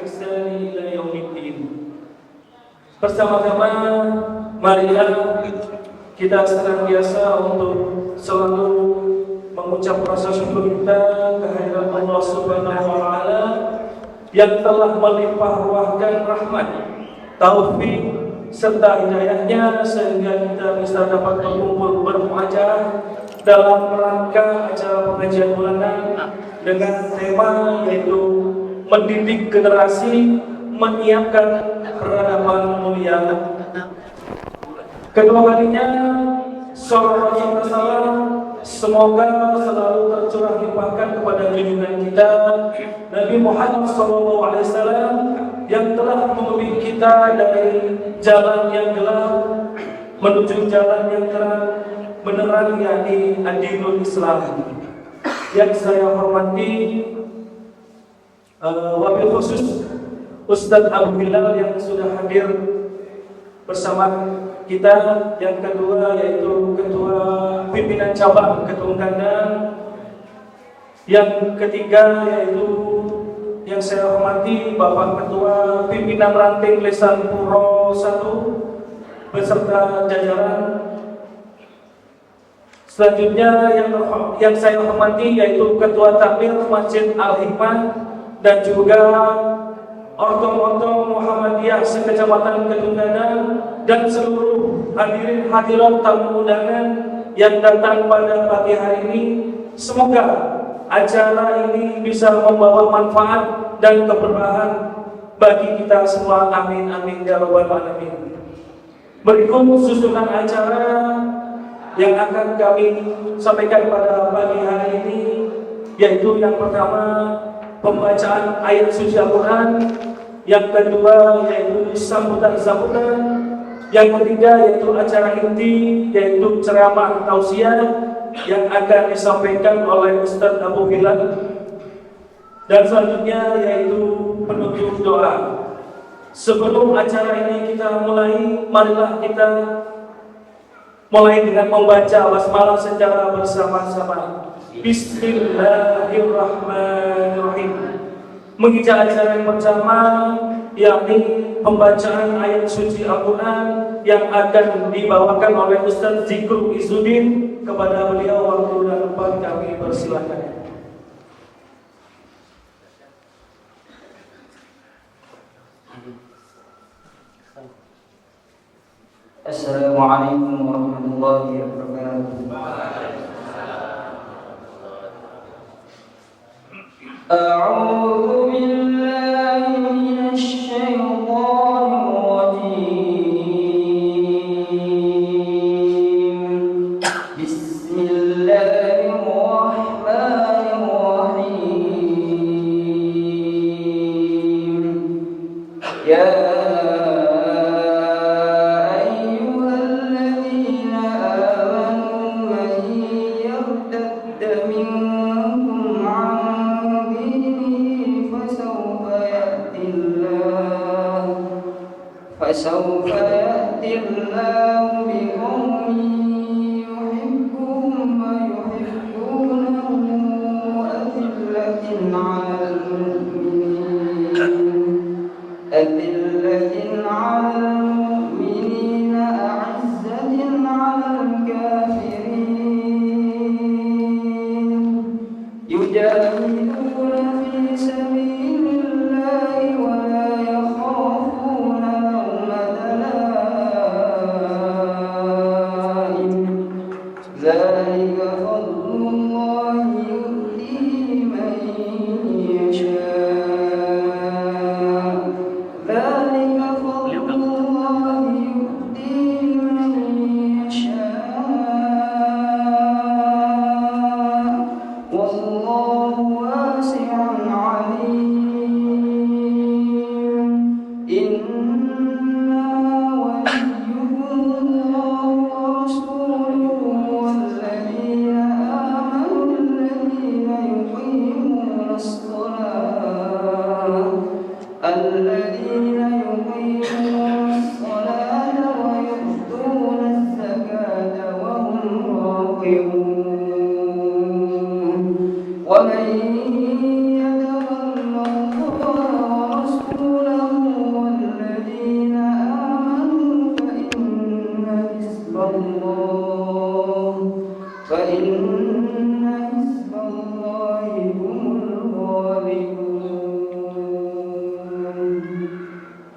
بإحسان إلى يوم الدين. Bersama-sama marilah kita senantiasa untuk selalu mengucap rasa syukur kita kehadirat Allah Subhanahu wa taala yang telah melimpah ruahkan rahmat, taufik serta hidayahnya sehingga kita bisa dapat berkumpul bermuajarah dalam rangka acara pengajian bulanan dengan tema yaitu mendidik generasi menyiapkan peradaban mulia. Kedua kalinya salawat serta salam semoga selalu tercurah limpahkan kepada junjungan kita Nabi Muhammad SAW yang telah membimbing kita dari jalan yang gelap menuju jalan yang terang beneran, yakni ad-dinul Islam. Yang saya hormati wabil khusus Ustadz Abu Bilal yang sudah hadir bersama kita. Yang kedua yaitu Ketua Pimpinan Cabang Ketum Kandang. Yang ketiga yaitu yang saya hormati Bapak Ketua Pimpinan Ranting Lesan Puro 1 beserta jajaran. Selanjutnya yang saya hormati yaitu Ketua Takmir Masjid Al-Hikmah dan juga Ortom-ortom Muhammadiyah sekecamatan Kedungganan dan seluruh hadirin hadirat tamu undangan yang datang pada pagi hari ini. Semoga acara ini bisa membawa manfaat dan keberkahan bagi kita semua. Amin amin ya rabbal alamin. Berikut susunan acara yang akan kami sampaikan pada pagi hari ini, yaitu yang pertama pembacaan ayat suci Al-Quran, yang kedua yaitu sambutan-sambutan, yang ketiga yaitu acara inti yaitu ceramah tausiah yang akan disampaikan oleh Ustadz Abu Bilal, dan selanjutnya yaitu penutup doa. Sebelum acara ini kita mulai, marilah kita mulai dengan membaca basmalah secara bersama-sama. Bismillahirrahmanirrahim. Mengijak acara yang pertama yakni pembacaan ayat suci Al-Quran yang akan dibawakan oleh Ustaz Zikru Izzuddin. Kepada beliau waktu dan tempat kami persilakan. Assalamualaikum warahmatullahi wabarakatuh. A'udzu billahi minasy syaithanir rajim. Bismillahirrahmanirrahim. Ya فسوف يأتي الله بقوم يحبهم ويحبونه أذلة على المؤمنين أعزة على الكافرين يجاهدون في سبيل الله ولا يخافون لومة لائم ذلك فضل الله يؤتيه من يشاء ذلك فضل الله يؤتيه من يشاء والله واسع عليم إنما وليكم الله ورسوله والذين آمنوا الذين يقيمون الصلاة ويؤتون الزكاة وهم راكعون ومن يتول الله ورسوله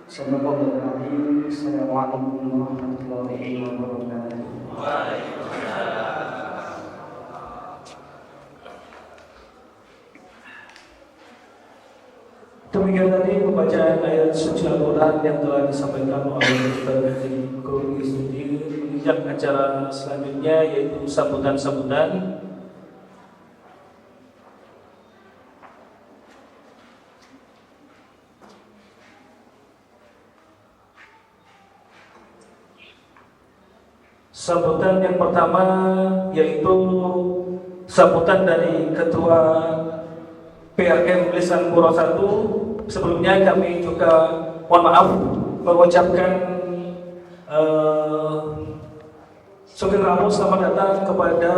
Assalamualaikum warahmatullahi wabarakatuh. Demikian tadi pembacaan ayat suci Al-Quran yang telah disampaikan oleh Ustaz Guru Studi. Menginjak acara selanjutnya yaitu sambutan-sambutan. Sambutan yang pertama yaitu sambutan dari Ketua PRM Lisan Puro 1. Sebelumnya kami juga mohon maaf mengucapkan Sugeng Ramu selamat datang kepada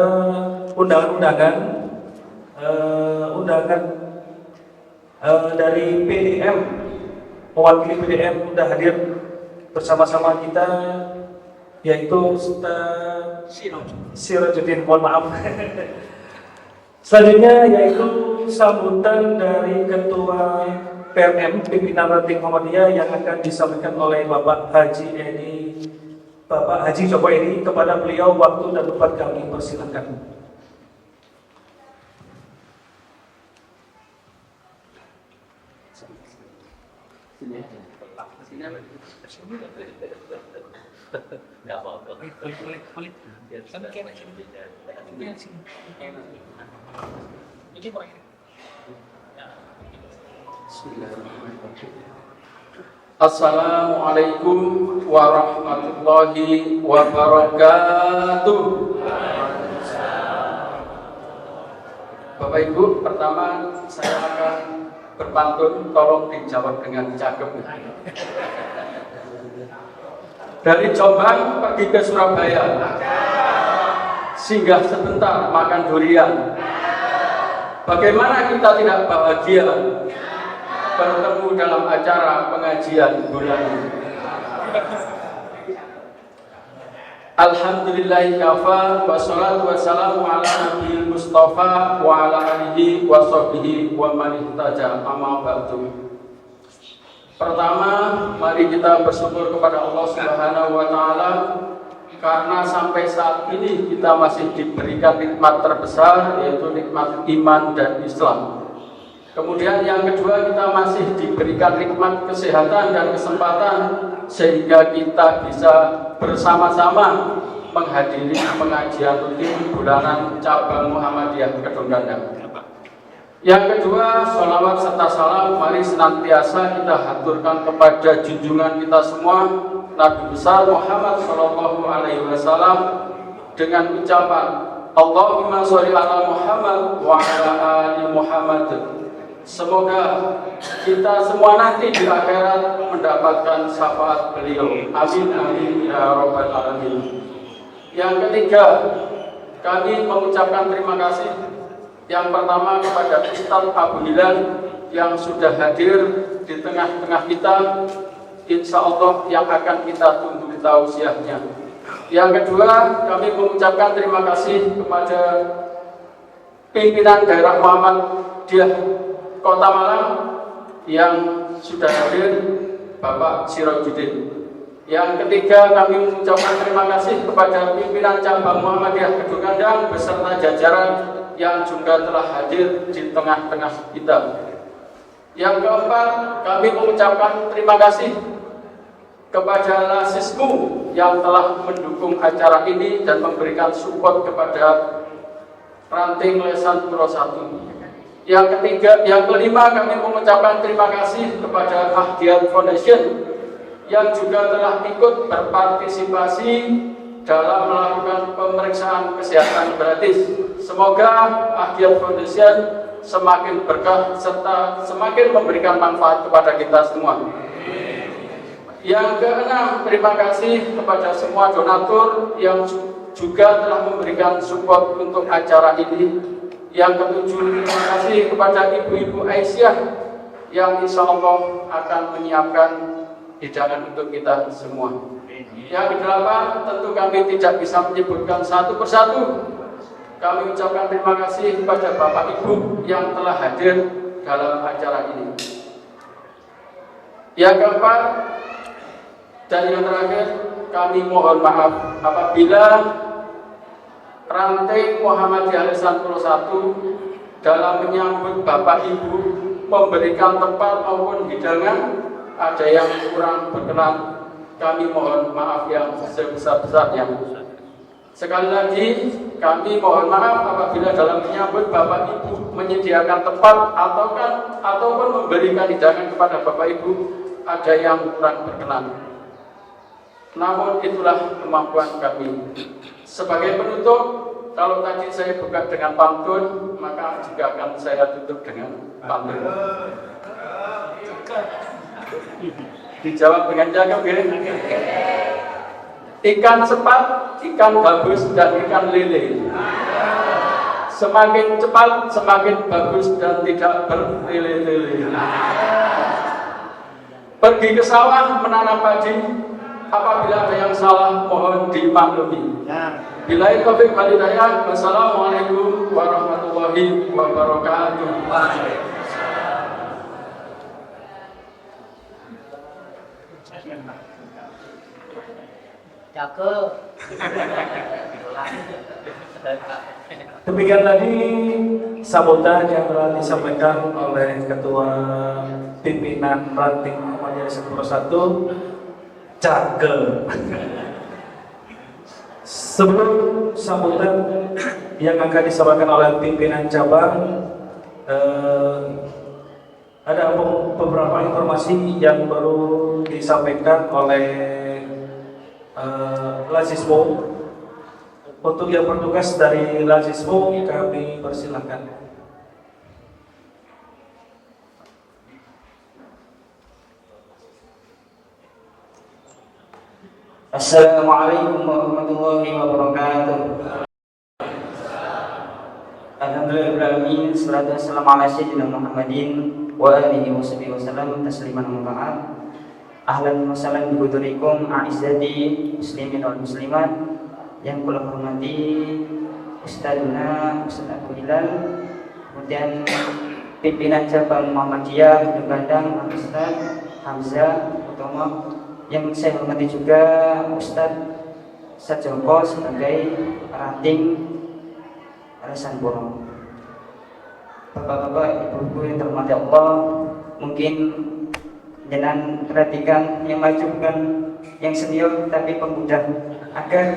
undangan-undangan dari PDM, mewakili PDM sudah hadir bersama-sama kita, yaitu Ustaz Sirajuddin, mohon maaf. Selanjutnya yaitu sambutan dari Ketua PRM Pimpinan Ranting Muhammadiyah yang akan disampaikan oleh Bapak Haji Joko Edi. Kepada beliau waktu dan tempat kami persilakan. Assalamualaikum warahmatullahi wabarakatuh. Bapak Ibu, pertama saya akan berpantun, tolong dijawab dengan cakep. Dari Jombang pergi ke Surabaya, singgah sebentar makan durian. Bagaimana kita tidak bahagia bertemu dalam acara pengajian bulanan. Alhamdulillahi kafa wassalatu wassalamu ala nabiyil mustafa wa ala alihi wa sahbihi wa man ihtaja amma ba'du. Pertama, mari kita bersyukur kepada Allah Subhanahu wa taala karena sampai saat ini kita masih diberikan nikmat terbesar, yaitu nikmat iman dan Islam. Kemudian yang kedua, kita masih diberikan nikmat kesehatan dan kesempatan sehingga kita bisa bersama-sama menghadiri pengajian rutin bulanan cabang Muhammadiyah Kedung Gandang. Yang kedua, sholawat serta salam mari senantiasa kita haturkan kepada junjungan kita semua Nabi besar Muhammad Sallallahu Alaihi Wasallam dengan ucapan Allahumma sholli ala Muhammad wa ala ali Muhammad. Semoga kita semua nanti di akhirat mendapatkan syafaat beliau. Amin amin ya rabbal alamin. Yang ketiga, kami mengucapkan terima kasih yang pertama kepada Ustaz Abu Hilal yang sudah hadir di tengah-tengah kita, insya Allah yang akan kita tunggu tausiahnya. Yang kedua, kami mengucapkan terima kasih kepada pimpinan daerah Muhammadiyah Kota Malang yang sudah hadir, Bapak Sirajuddin. Yang ketiga, kami mengucapkan terima kasih kepada pimpinan cabang Muhammadiyah Kedung Gandang beserta jajaran yang juga telah hadir di tengah-tengah kita. Yang keempat, kami mengucapkan terima kasih kepada Lasismu yang telah mendukung acara ini dan memberikan support kepada Ranting Lesan Puro 1. Yang kelima, kami mengucapkan terima kasih kepada Ahdiyat Foundation yang juga telah ikut berpartisipasi dalam melakukan pemeriksaan kesehatan gratis. Semoga Ahdiyat Foundation semakin berkah serta semakin memberikan manfaat kepada kita semua. Yang keenam, terima kasih kepada semua donatur yang juga telah memberikan support untuk acara ini. Yang ketujuh, terima kasih kepada Ibu-Ibu Aisyah yang insya Allah akan menyiapkan hidangan untuk kita semua. Yang kedelapan, tentu kami tidak bisa menyebutkan satu persatu. Kami ucapkan terima kasih kepada Bapak Ibu yang telah hadir dalam acara ini. Yang keempat dan yang terakhir, kami mohon maaf apabila ranting Muhammadiyah Lisan 1 dalam menyambut Bapak Ibu, memberikan tempat maupun hidangan ada yang kurang berkenan. Kami mohon maaf yang sebesar-besarnya. Sekali lagi, kami mohon maaf apabila dalam menyambut Bapak Ibu menyediakan tempat ataupun memberikan hidangan kepada Bapak Ibu ada yang kurang berkenan. Namun itulah kemampuan kami. Sebagai penutup, kalau tadi saya buka dengan pantun, maka juga akan saya tutup dengan pantun. Dijawab dengan cakep ya. Ikan cepat, ikan gabus, dan ikan lele. Semakin cepat, semakin bagus dan tidak berlele-lele. Pergi ke sawah menanam padi, apabila ada yang salah mohon dimaklumi. Billahi taufiq wal hidayah. Wassalamualaikum warahmatullahi wabarakatuh. Cakep. Demikian tadi sambutan yang telah disampaikan oleh Ketua Pimpinan Ranting Muhammadiyah Lisan 1. Cakep. Sebelum sambutan yang akan disampaikan oleh pimpinan cabang, ada beberapa informasi yang baru disampaikan oleh Lazismo. Untuk yang bertugas dari Lazismo, kami persilahkan. Assalamualaikum warahmatullahi wabarakatuh. Alhamdulillahirrahmanirrahim. Salatu wassalamu ala sayyidina Muhammadin wa alihi washabihi wasallam tasliman amma ba'd. Ahlan wa sahlan bi hudurikum a'izzati muslimin wal muslimat. Yang kula hormati Ustadzuna Ustadz Abu Hilal, kemudian pimpinan cabang Muhammadiyah Gunung Bandang Ustadz Hamzah Utomo, yang saya hormati juga Ustadz Sajoko sebagai ranting Lisan Puro. Bapak-bapak, ibu-ibu yang terhormati Allah, mungkin jangan perhatikan yang maju bukan yang senior tapi pemuda, agar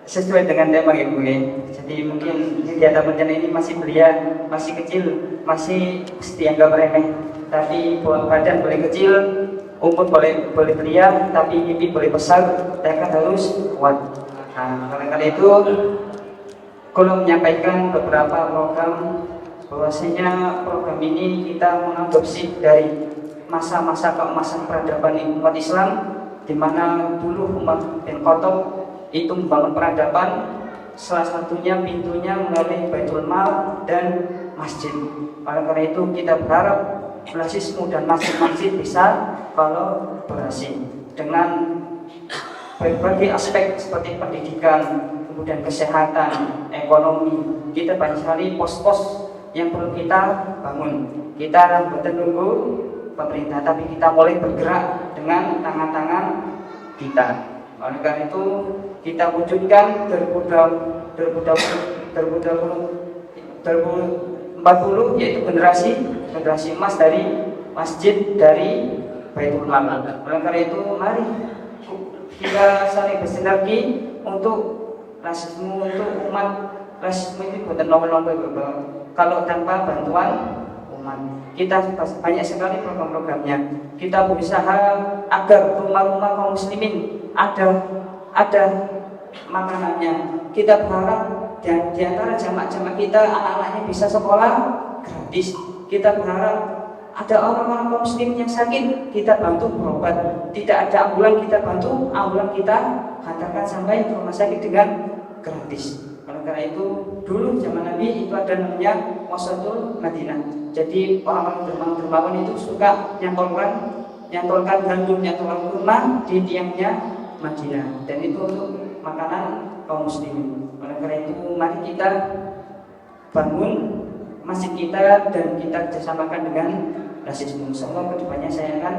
sesuai dengan tema ibu ya. Jadi mungkin kegiatan bencana ini masih belia, masih kecil, masih dianggap remeh. Tapi badan boleh kecil, umur boleh belia, tapi mimpi boleh besar. Tekad harus kuat. Nah, karena itu, kalau menyampaikan beberapa program, bahwasanya program ini kita mengadopsi dari masa-masa keemasan peradaban umat Islam, di mana dulu Umar bin Khattab itu membangun peradaban, salah satunya pintunya melalui Baitul Mal dan masjid. Oleh karena itu kita berharap Lazismo dan masjid-masjid bisa kolaborasi dengan berbagai aspek seperti pendidikan, kemudian kesehatan, ekonomi. Kita banyak sekali pos-pos yang perlu kita bangun. Kita bukan nunggu pemerintah, tapi kita mulai bergerak dengan tangan-tangan kita. Oleh karena itu kita wujudkan 2040 yaitu generasi emas dari masjid, dari Baitul Mal. Oleh karena itu mari kita saling bersinergi untuk Lazismo, untuk umat. Lazismo ini bukan nomor-nomor, kalau tanpa bantuan umat. Kita banyak sekali program-programnya. Kita berusaha agar rumah-rumah kaum muslimin ada makanannya. Kita berharap di antara jamaah-jamaah kita, anak-anaknya bisa sekolah gratis. Kita berharap ada orang-orang kaum muslim yang sakit, kita bantu berobat. Tidak ada ambulan, kita bantu ambulan, kita hantarkan sampai ke rumah sakit dengan gratis. Oleh karena itu, dulu zaman Nabi itu ada namanya Wasatul Madinah. Jadi orang-orang dermawan itu suka nyantolkan gandum, nyantolkan kurma di tiangnya Madinah, dan itu untuk makanan kaum muslimin. Oleh karena itu mari kita bangun masjid kita dan kita kerjasamakan dengan Lazismo. Insyaallah kedepannya saya akan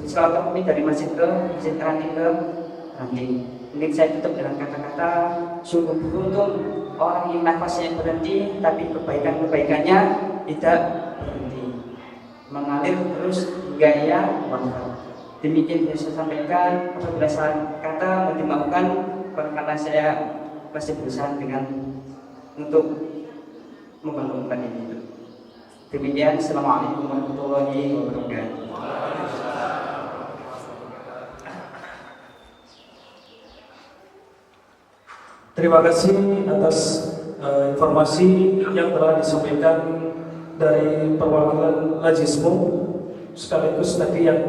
selawat kami dari masjid ke masjid ranting ke ranting. Mungkin saya tutup dengan kata-kata sungguh beruntung orang yang nafasnya berhenti tapi kebaikannya tidak berhenti, mengalir terus hingga ia wafat. Demikian yang saya sampaikan. Apabila salah kata mohon dimaafkan karena saya masih berusaha untuk membangun umat ini. Demikian, assalamualaikum warahmatullahi wabarakatuh. Terima kasih atas informasi yang telah disampaikan dari perwakilan Lajismu, sekaligus tadi yang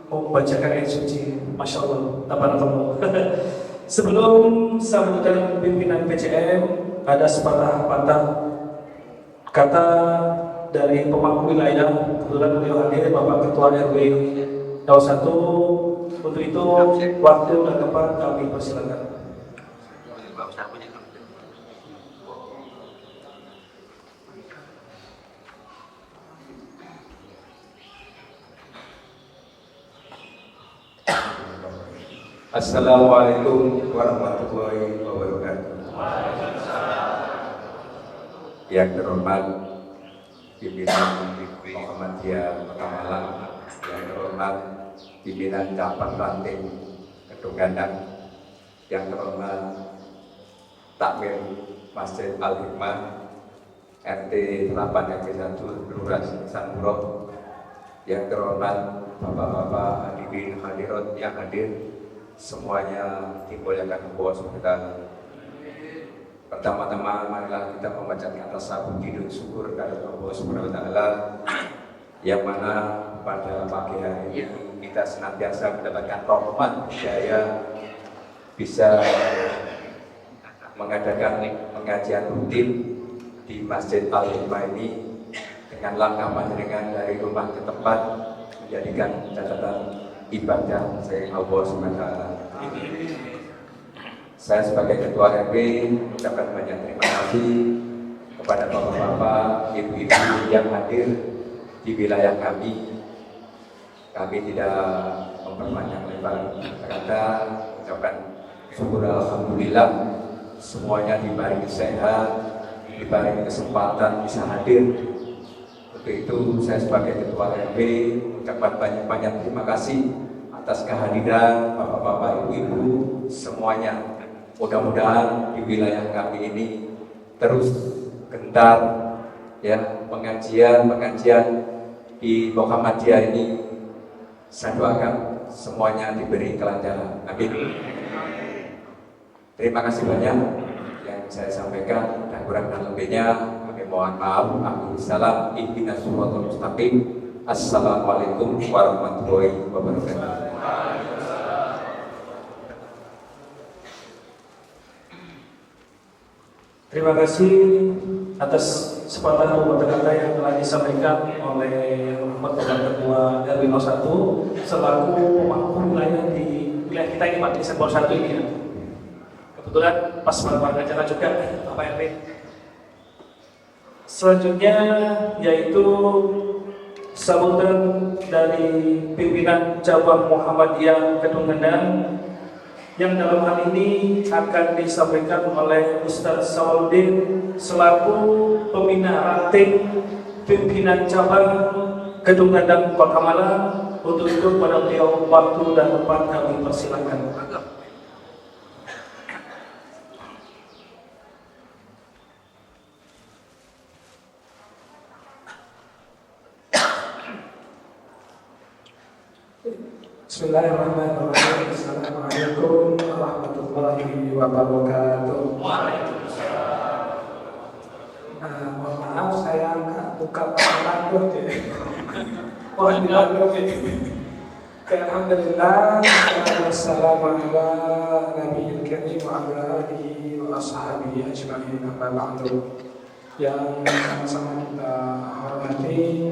membacakan ayat suci. Masya Allah, tabarakallah. Sebelum sambutan pimpinan PCM, ada sepatah kata dari pemangku wilayah. Kebetulan beliau hadir, Bapak Ketua RW 01. Untuk itu, waktu dan tempat kami persilakan. Assalamualaikum warahmatullahi wabarakatuh. Yang terhormat pimpinan Muhammadiyah Kota Malang, yang terhormat pimpinan cabang ranting Kedung Gandang, yang terhormat Takmir Masjid Al Hikmah RT 8 RW 1 Lurah Sanburok, yang terhormat Bapak-bapak hadirin hadirat yang hadir, semuanya dimuliakan Allah SWT. Pertama-tama marilah kita membacakan rasa puji dan syukur kepada Allah SWT, yang mana pada pagi hari ini kita senantiasa mendapatkan rahmat hidayah bisa mengadakan pengajian rutin di Masjid Al Hikmah ini dengan langkah panjenengan dari rumah ke tempat menjadikan catatan ibadah saya Allah SWT. Saya sebagai Ketua RW mengucapkan banyak terima kasih kepada bapak-bapak, ibu-ibu yang hadir di wilayah kami. Kami tidak memperpanjang lebar kata, mengucapkan syukur alhamdulillah semuanya diberi sehat, diberi kesempatan bisa hadir. Untuk itu saya sebagai Ketua RW mengucapkan banyak-banyak terima kasih atas kehadiran bapak-bapak, ibu-ibu semuanya. Mudah-mudahan di wilayah kami ini terus gencar ya pengajian di Muhammadiyah ini. Saya doakan semuanya diberi kelancaran. Amin. Terima kasih banyak yang saya sampaikan, dan kurang dan lebihnya kami mohon maaf. Salam ihdinas siratal mustaqim. Assalamualaikum warahmatullahi wabarakatuh. Terima kasih atas sepatah kata yang telah disampaikan oleh Bapak Ketua RW 01 selaku pemangku wilayah di wilayah kita ini, Pak, di Sektor 1 ini ya. Kebetulan pas pada acara juga Bapak RW. Selanjutnya yaitu sambutan dari pimpinan cabang Muhammadiyah Kedung Gandang, yang dalam hal ini akan disampaikan oleh Ustaz Sawaluddin selaku pembina ranting pimpinan cabang Kedung Gandang Kota Malang. Untuk itu pada beliau waktu dan tempat kami persilakan. Bismillahirrahmanirrahim. Assalamualaikum warahmatullahi wabarakatuh. Mohon maaf saya nggak buka pasangan ya. Mohon dimaklumi. Alhamdulillah. Wassalamu ala nabiyil karim wa ala alihi wa ashabihi ajma'in. Amma ba'du. Yang sama-sama kita hormati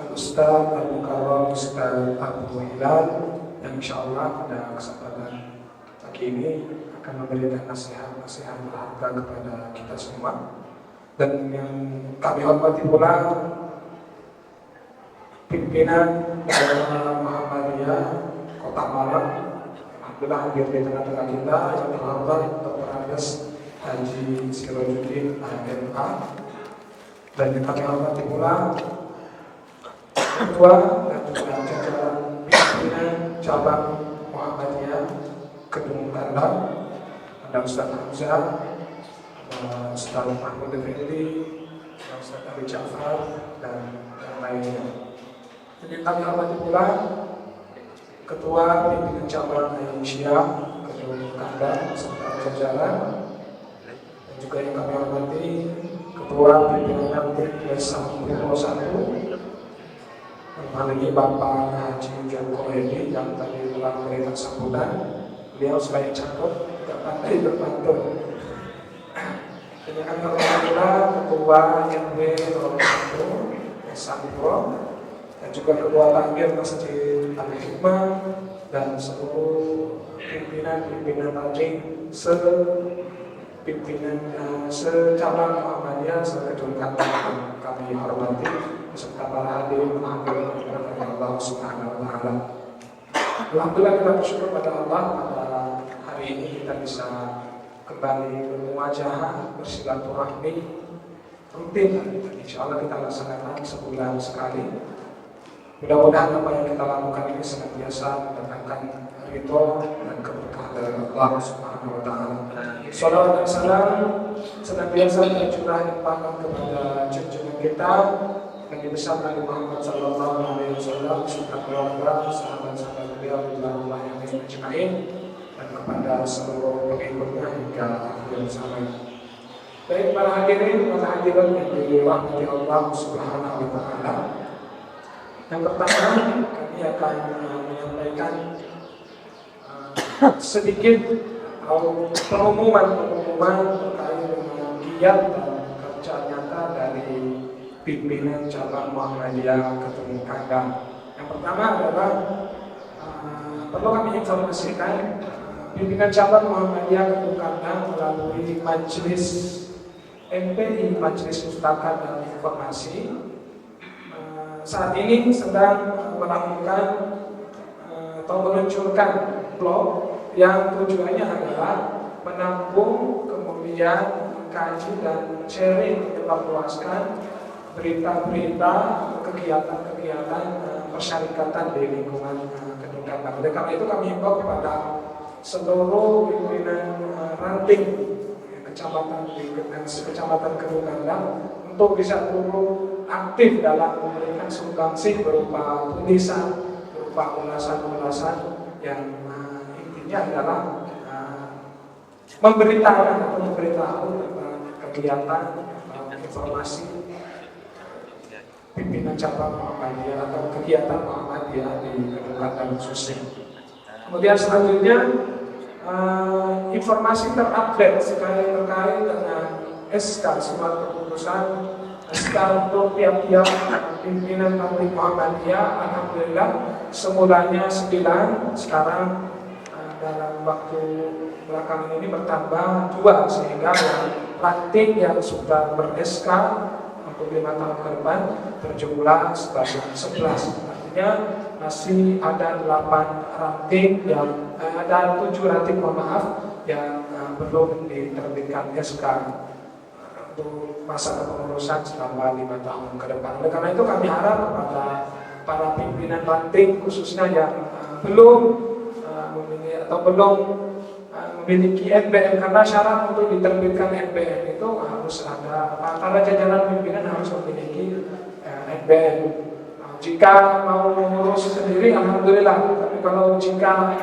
Al-Ustaz Al-Mukarram Ustaz Abu Hilal, yang insyaAllah pada kesempatan pagi ini akan memberikan nasihat-nasihat berharga kepada kita semua. Dan yang kami hormati pula pimpinan Alhamdulillah hadir di tengah-tengah kita yang terhormat Dr. Andes Haji Sirojudin MK, dan yang kami hormati pula Ketua dan juga jajaran pimpinan cabang Muhammadiyah Kedung Kandang, ada Ustaz Hamzah, Ustaz Mahmud Effendi, Ustaz Ali Ja'far, dan yang lainnya. Jadi kami hormati pula Ketua Pimpinan Cabang Aisyah Kedung Kandang serta jajaran, dan juga yang kami hormati Ketua Pimpinan Nanti Bersama 1 Memiliki Bapak Haji Joko Edi yang tadi telah memberikan sambutan. Beliau selain cakep tidak pandai berpantun. Dan yang kami hormati Ketua RW 01 Santro, dan juga Ketua Takmir Masjid Al-Hikmah, dan seluruh pimpinan tadi secabang Muhammadiyah se-Kedung Kandang kami hormati, beserta para hadirin Allah Subhanahu wa Ta'ala. Alhamdulillah kita bersyukur pada Allah pada hari ini kita bisa kembali bermuajahah, bersilaturahmi rutin. Insya Allah kita laksanakan sebulan sekali. Mudah-mudahan apa yang kita lakukan ini senantiasa mendatangkan ridho dan keberkahan dari Allah Subhanahu wa Ta'ala. Salawat dan salam senantiasa tercurah limpahkan kepada junjungan kita Nabi besar Nabi Muhammad sallallahu alaihi wasallam, serta keluarga, sahabat-sahabat beliau radhiyallahu anhum ajma'in, dan kepada seluruh pengikutnya hingga akhir zaman. Baik para hadirin, para hadirat yang dirahmati Allah Subhanahu wa Ta'ala. Yang pertama, kami akan menyampaikan sedikit pengumuman terkait dengan giat dan kerja nyata dari pimpinan cabang Muhammadiyah Kedung Kandang. Yang pertama adalah perlu kami informasikan pimpinan cabang Muhammadiyah Kedung Kandang melalui Majelis MPI, Majelis Pustaka dan Informasi, saat ini sedang melakukan atau meluncurkan blog yang tujuannya adalah menampung, kemudian mengkaji dan sharing, menyebarluaskan berita-berita, kegiatan-kegiatan persyarikatan di lingkungan Kedung Kandang. Oleh karena itu kami himbau kepada seluruh pimpinan ranting kecamatan Kedung Kandang untuk bisa turut aktif dalam memberikan sumbangsi berupa tulisan, berupa ulasan-ulasan yang intinya adalah memberitahu tentang kegiatan informasi pimpinan cabang Muhammadiyah atau kegiatan Muhammadiyah di Kedung Kandang khususnya. Kemudian selanjutnya informasi terupdate terkait dengan SK surat keputusan SK untuk tiap-tiap pimpinan Tabligh Muhammadiyah. Alhamdulillah semulanya 9, sekarang dalam waktu belakangan ini bertambah 2, sehingga ranting yang sudah ber-SK untuk 5 tahun ke depan berjumlah sebanyak 11. Artinya masih ada 8 ranting yang ada 7 ranting yang belum diterbitkan SK untuk masa kepengurusan selama 5 tahun ke depan. Oleh karena itu kami harap kepada para pimpinan ranting khususnya yang belum memiliki NBM, karena syarat untuk diterbitkan NBM itu harus ada, para jajaran pimpinan harus memiliki NBM. Jika mau mengurus sendiri, alhamdulillah. Tapi kalau jika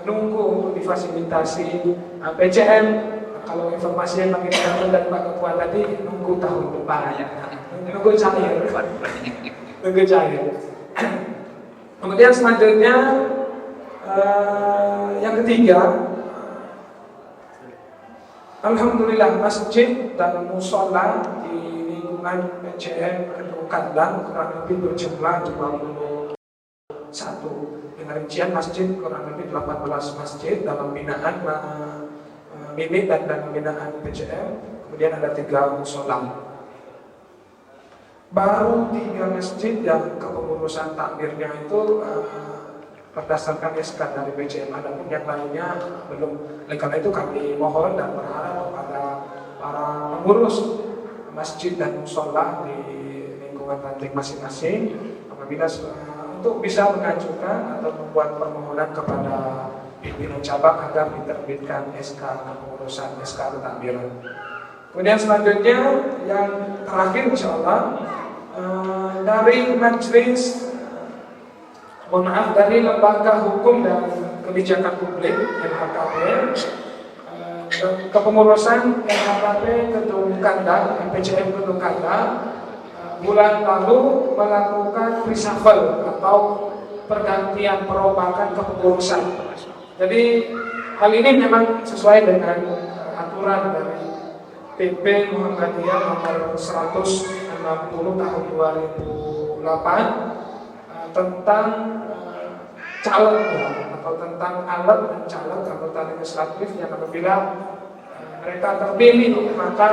menunggu untuk difasilitasi PCM, kalau informasi yang kami dapat dari Pak Ketua tadi, nunggu tahun depan, nunggu cair. Kemudian selanjutnya yang ketiga, alhamdulillah masjid dan musola di lingkungan PCM Kedung Kandang kurang lebih berjumlah 21. Dengan rincian masjid kurang lebih 18 masjid dalam binaan MIMI dan binaan PCM. Kemudian ada 3 musola. Baru 3 masjid yang kepengurusan takmirnya itu berdasarkan SK dari PCM. Adapun yang lainnya belum. Oleh karena itu kami mohon dan berharap kepada para pengurus masjid dan musola di lingkungan ranting masing-masing apabila untuk bisa mengajukan atau membuat permohonan kepada pimpinan cabang agar diterbitkan SK kepengurusan, SK ketakbiran. Kemudian selanjutnya yang terakhir insyaallah dari majelis dari lembaga hukum dan kebijakan publik LHKP, kepengurusan LHKP Kedung Kanda, PCM Kedung Kanda bulan lalu melakukan reshuffle atau pergantian perombakan kepengurusan. Jadi hal ini memang sesuai dengan aturan dari PP Muhammadiyah nomor 160 tahun 2008 tentang caleg atau tentang alat dan caleg anggota legislatif yang apabila mereka terpilih maka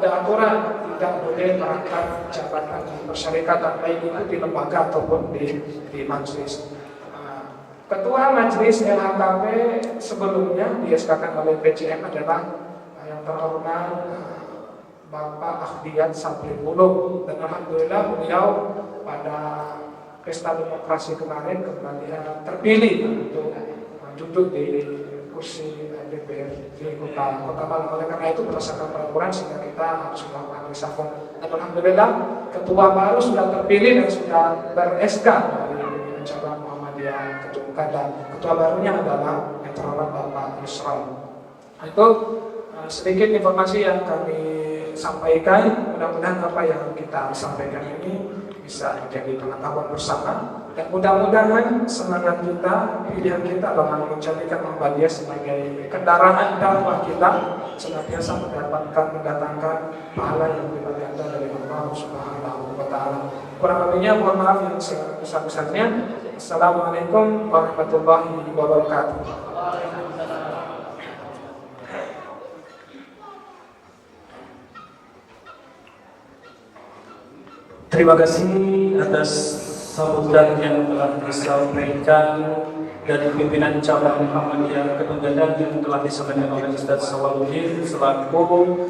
ada aturan tidak boleh merangkap jabatan persyarikatan baik itu di lembaga ataupun di majelis. Ketua majelis LHKP sebelumnya dieskakan oleh PCM adalah yang terhormat Bapak Akhdiat Sabri Muluk, dan alhamdulillah beliau pada pesta demokrasi kemarin kembali terpilih untuk duduk di kursi DPR di kota Malang. Oleh karena itu berdasarkan peraturan sehingga kita harus melakukan reshuffle. Dan alhamdulillah ketua baru sudah terpilih dan sudah ber-SK dari cabang Muhammadiyah Kedung Kanda. Ketua barunya adalah yang terhormat Bapak Yusral. Itu sedikit informasi yang kami sampaikan. Mudah-mudahan apa yang kita sampaikan ini bisa menjadi pengetahuan bersama, dan mudah-mudahan semangat kita, pilihan kita dalam menjadikan Muhammadiyah sebagai kendaraan dakwah kita senantiasa mendatangkan pahala yang lebih ganda dari Allah Subhanahu wa taala. Kurang lebihnya mohon maaf yang sebesar-besarnya. Assalamualaikum warahmatullahi wabarakatuh. Terima kasih atas sambutan yang telah disampaikan dari pimpinan cabang Muhammadiyah Kedung Kanda yang telah disampaikan oleh Ustaz Sawaluddin selaku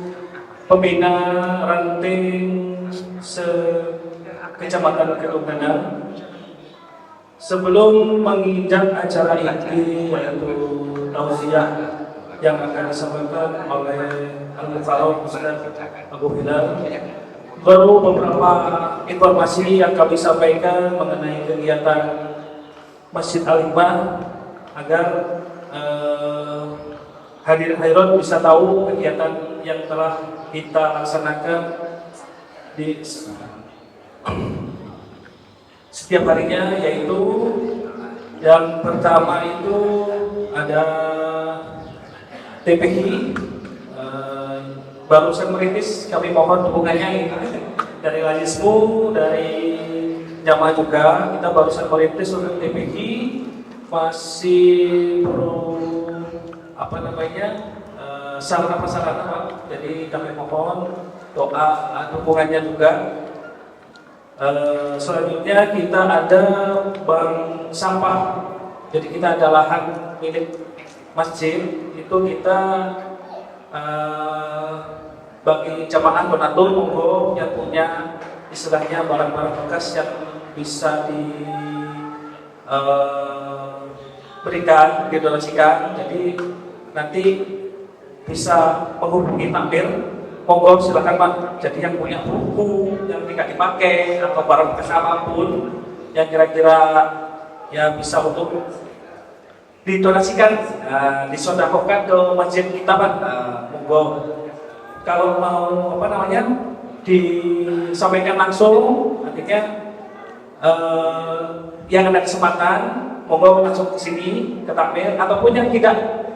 pembina ranting Kecamatan Kedung Kanda. Sebelum menginjak acara inti yaitu tausiah yang akan disampaikan oleh Al-Mufarraq Ustaz Abu Hilal, baru beberapa informasi yang kami sampaikan mengenai kegiatan Masjid Al-Hikmah agar hadirin hadirat bisa tahu kegiatan yang telah kita laksanakan di setiap harinya, yaitu yang pertama itu ada TPI. Barusan merintis, kami mohon dukungannya dari Lajismu, dari jamaah juga. Kita barusan merintis untuk TPI, masih perlu sarana prasarana, Pak. Jadi kami mohon doa dukungannya juga. Selanjutnya kita ada bank sampah. Jadi kita ada lahan milik masjid, itu kita bagi jamaah donatur monggo yang punya istilahnya barang-barang bekas yang bisa diberikan, didonasikan. Jadi nanti bisa menghubungi takmir, monggo silakan Pak. Jadi yang punya buku yang tidak dipakai atau barang bekas apapun yang kira-kira ya bisa untuk didonasikan, disodakohkan ke masjid kita Pak. Monggo kalau mau disampaikan langsung, artinya yang ada kesempatan monggo langsung ke sini ke takmir, ataupun yang tidak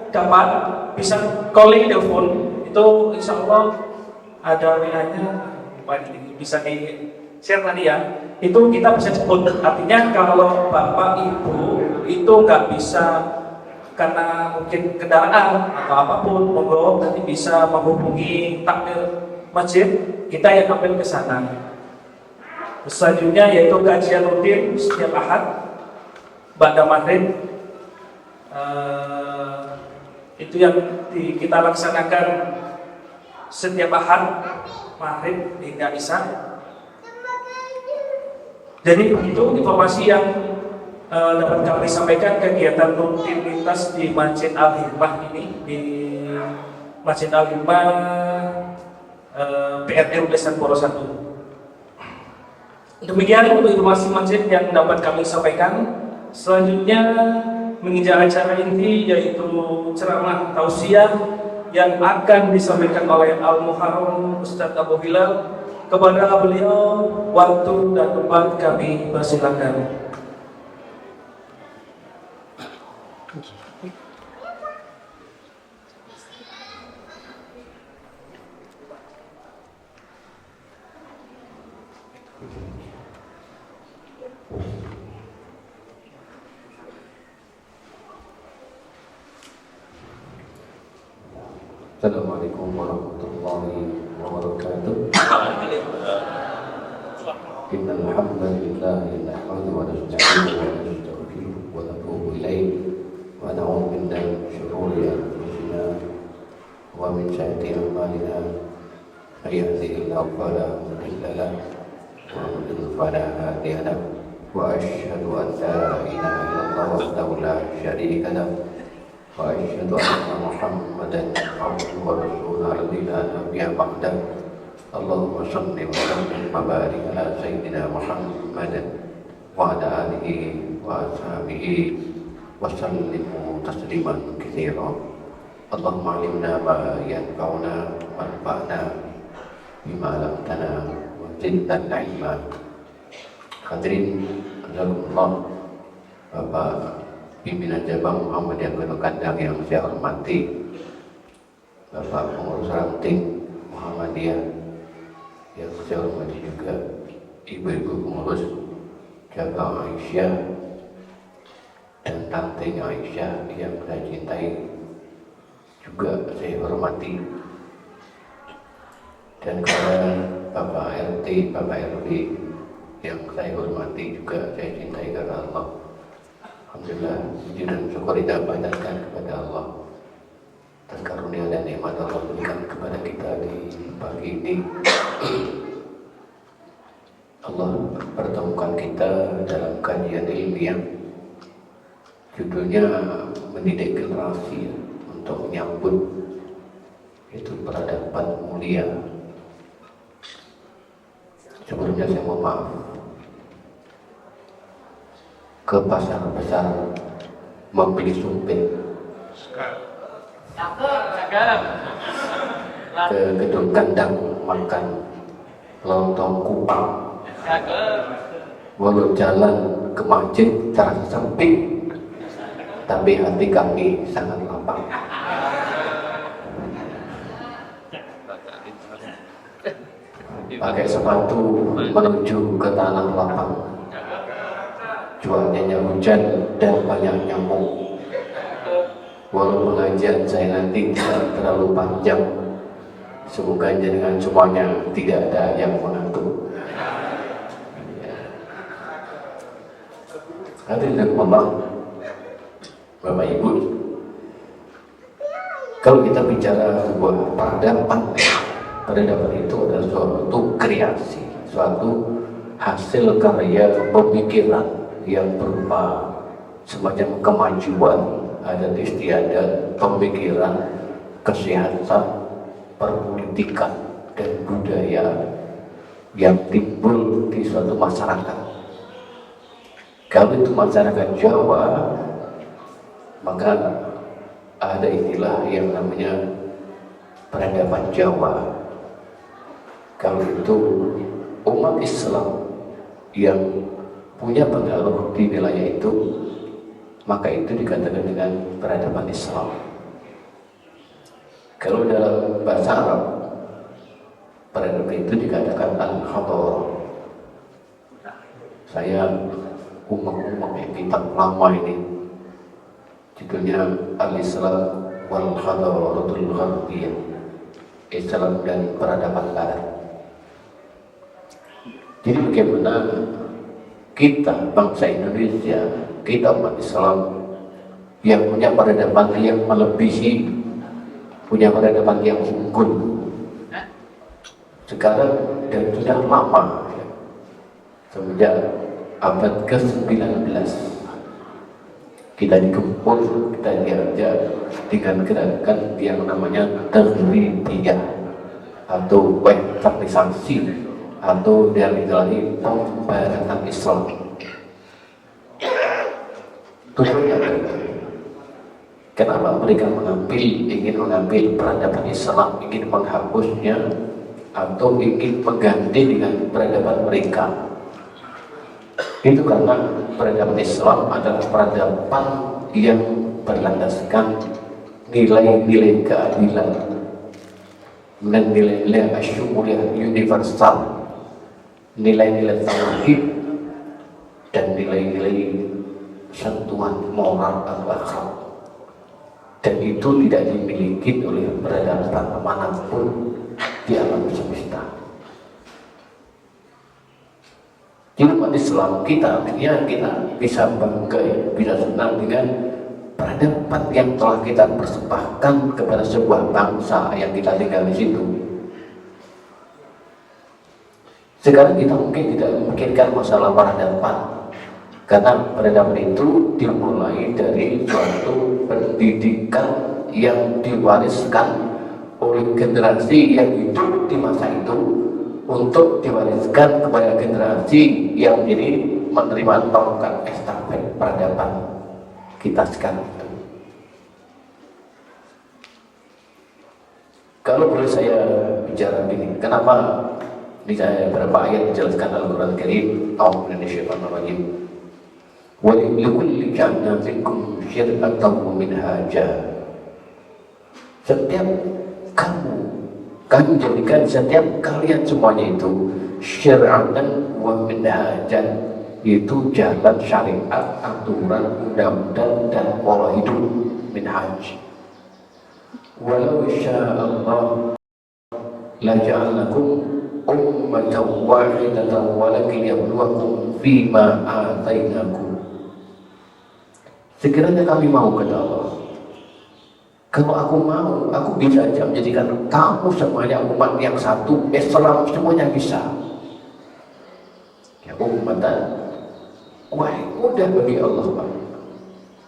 dapat bisa calling telepon, itu insya Allah ada WA-nya bisa di share tadi ya, itu kita bisa sebut. Artinya kalau bapak ibu itu nggak bisa karena mungkin kendaraan atau apapun, monggo nanti bisa menghubungi takmir masjid kita yang ambil ke sana. Selanjutnya yaitu kajian rutin setiap Ahad pada pada maghrib. Itu yang kita laksanakan setiap ahad maghrib hingga isya. Jadi begitu informasi yang dapat kami sampaikan kegiatan rutinitas di Masjid Al-Hikmah ini, di Masjid Al-Hikmah PRT Ulesan Poro 1. Demikian untuk informasi masjid yang dapat kami sampaikan. Selanjutnya menginjak acara inti, yaitu ceramah tausiah yang akan disampaikan oleh Al-Muharram Ustadz Abu Hilal. Kepada beliau, waktu dan tempat kami persilakan. Assalamualaikum warahmatullahi wabarakatuh. Innal hamdalillah nahmaduhu wa nasta'inuhu wa nastaghfiruh wa natubu ilayh wa na'udzu billahi min shururi anfusina wa min sayyiati a'malina. May yahdihillahu fala mudilla lahu wa man yudlil fala hadiya lahu. Wa asyhadu an la ilaha illallah wahdahu la syarika lahu wa asyhadu anna Muhammadan abduhu wa rasuluhu alladzi la nabiyya ba'dahu. Allahumma shalli wa sallim wa barik ala sayyidina Muhammadin wa ala alihi wa ashabihi wa sallimu tasliman katsiran. Allahumma 'allimna ma yanfa'una wanfa'na bima 'allamtana wa zidna 'ilma. Hadirin Allah, Bapak Pimpinan Cabang Muhammadiyah Gunung Kandang yang saya hormati, Bapak Pengurus Ranting Muhammadiyah yang saya hormati juga, Ibu-ibu pengurus Cabang Aisyah dan Ranting Aisyah yang saya cintai juga saya hormati, dan kepada Bapak RT, Bapak RW yang saya hormati juga saya cintai karena Allah. Alhamdulillah, puji dan syukur kita panjatkan kepada Allah atas karunia dan nikmat Allah berikan kepada kita di pagi ini. Allah pertemukan kita dalam kajian ilmiah, judulnya mendidik generasi untuk menyambut itu peradaban mulia. Sebelumnya saya mohon maaf, ke pasar besar membeli sumpit, ke gedung kandang makan lontong kupang, walau jalan ke masjid terasa sempit, tapi hati kami sangat lapang. Pakai sepatu menuju ke tanah lapang, cuacanya hujan dan banyak nyamuk. Walau pengajian saya nanti tidak terlalu panjang, semoga dengan semuanya tidak ada yang mengantuk. Hadirin dan Allah, Bapak Ibu, kalau kita bicara sebuah peradaban itu adalah suatu kreasi, suatu hasil karya pemikiran yang berupa semacam kemajuan adat istiadat, pemikiran, kesehatan, perpolitikan, dan budaya yang timbul di suatu masyarakat. Kalau itu masyarakat Jawa, maka ada istilah yang namanya peradaban Jawa. Kalau itu umat Islam yang punya pengaruh di wilayah itu, maka itu dikatakan dengan peradaban Islam. Kalau dalam bahasa Arab, peradaban itu dikatakan al-hadarah. Saya umak-umak kitab lama ini, judulnya Al-Islam wal Hadaratul Gharbiyah, Islam dan peradaban Barat. Jadi bagaimana kita bangsa Indonesia kita umat Islam yang punya peradaban yang melebihi, punya peradaban yang unggul sekarang dan sudah lama ya, semenjak abad ke-19 kita digempur, kita diajak dengan gerakan yang namanya Tahririyah atau westernisasi atau dari pembaratan Islam. Tujuannya apa? Kenapa mereka ingin mengambil peradaban Islam, ingin menghapusnya atau ingin mengganti dengan peradaban mereka? Itu karena peradaban Islam adalah peradaban yang berlandaskan nilai-nilai keadilan dan nilai-nilai asyumuliyah universal, nilai-nilai tauhid dan nilai-nilai sentuhan moral atau akhlak, dan itu tidak dimiliki oleh peradaban manapun di alam semesta. Di umat Islam kita bisa bangga, bisa senang dengan peradaban yang telah kita persembahkan kepada sebuah bangsa yang kita tinggal di situ. Sekarang kita mungkin tidak memikirkan masalah peradaban, karena peradaban itu dimulai dari suatu pendidikan yang diwariskan oleh generasi yang hidup di masa itu untuk diwariskan kepada generasi yang jadi menerima tongkat estafet peradaban kita sekarang itu. Kalau boleh saya bicara begini, kenapa di saya beberapa ayat dijelaskan Al-Quran Karim, A'udzubillahi wa likulli ja'alna minkum syir'atan wa minhaja. Setiap kami jadikan setiap kalian semuanya itu syir'atan wa minhajan, itu jalan syariat, aturan, undang-undang dan pola hidup, minhaj. Walau sya'allah la ja'alnakum ummatan wahidatan walakin yabluwakum fima atainakum. Sekiranya kami mau, kata Allah, kalau aku mau, aku bisa aja menjadikan kamu semuanya umat yang satu, Islam semuanya bisa. Ya ummatan, wah mudah bagi Allah, Pak.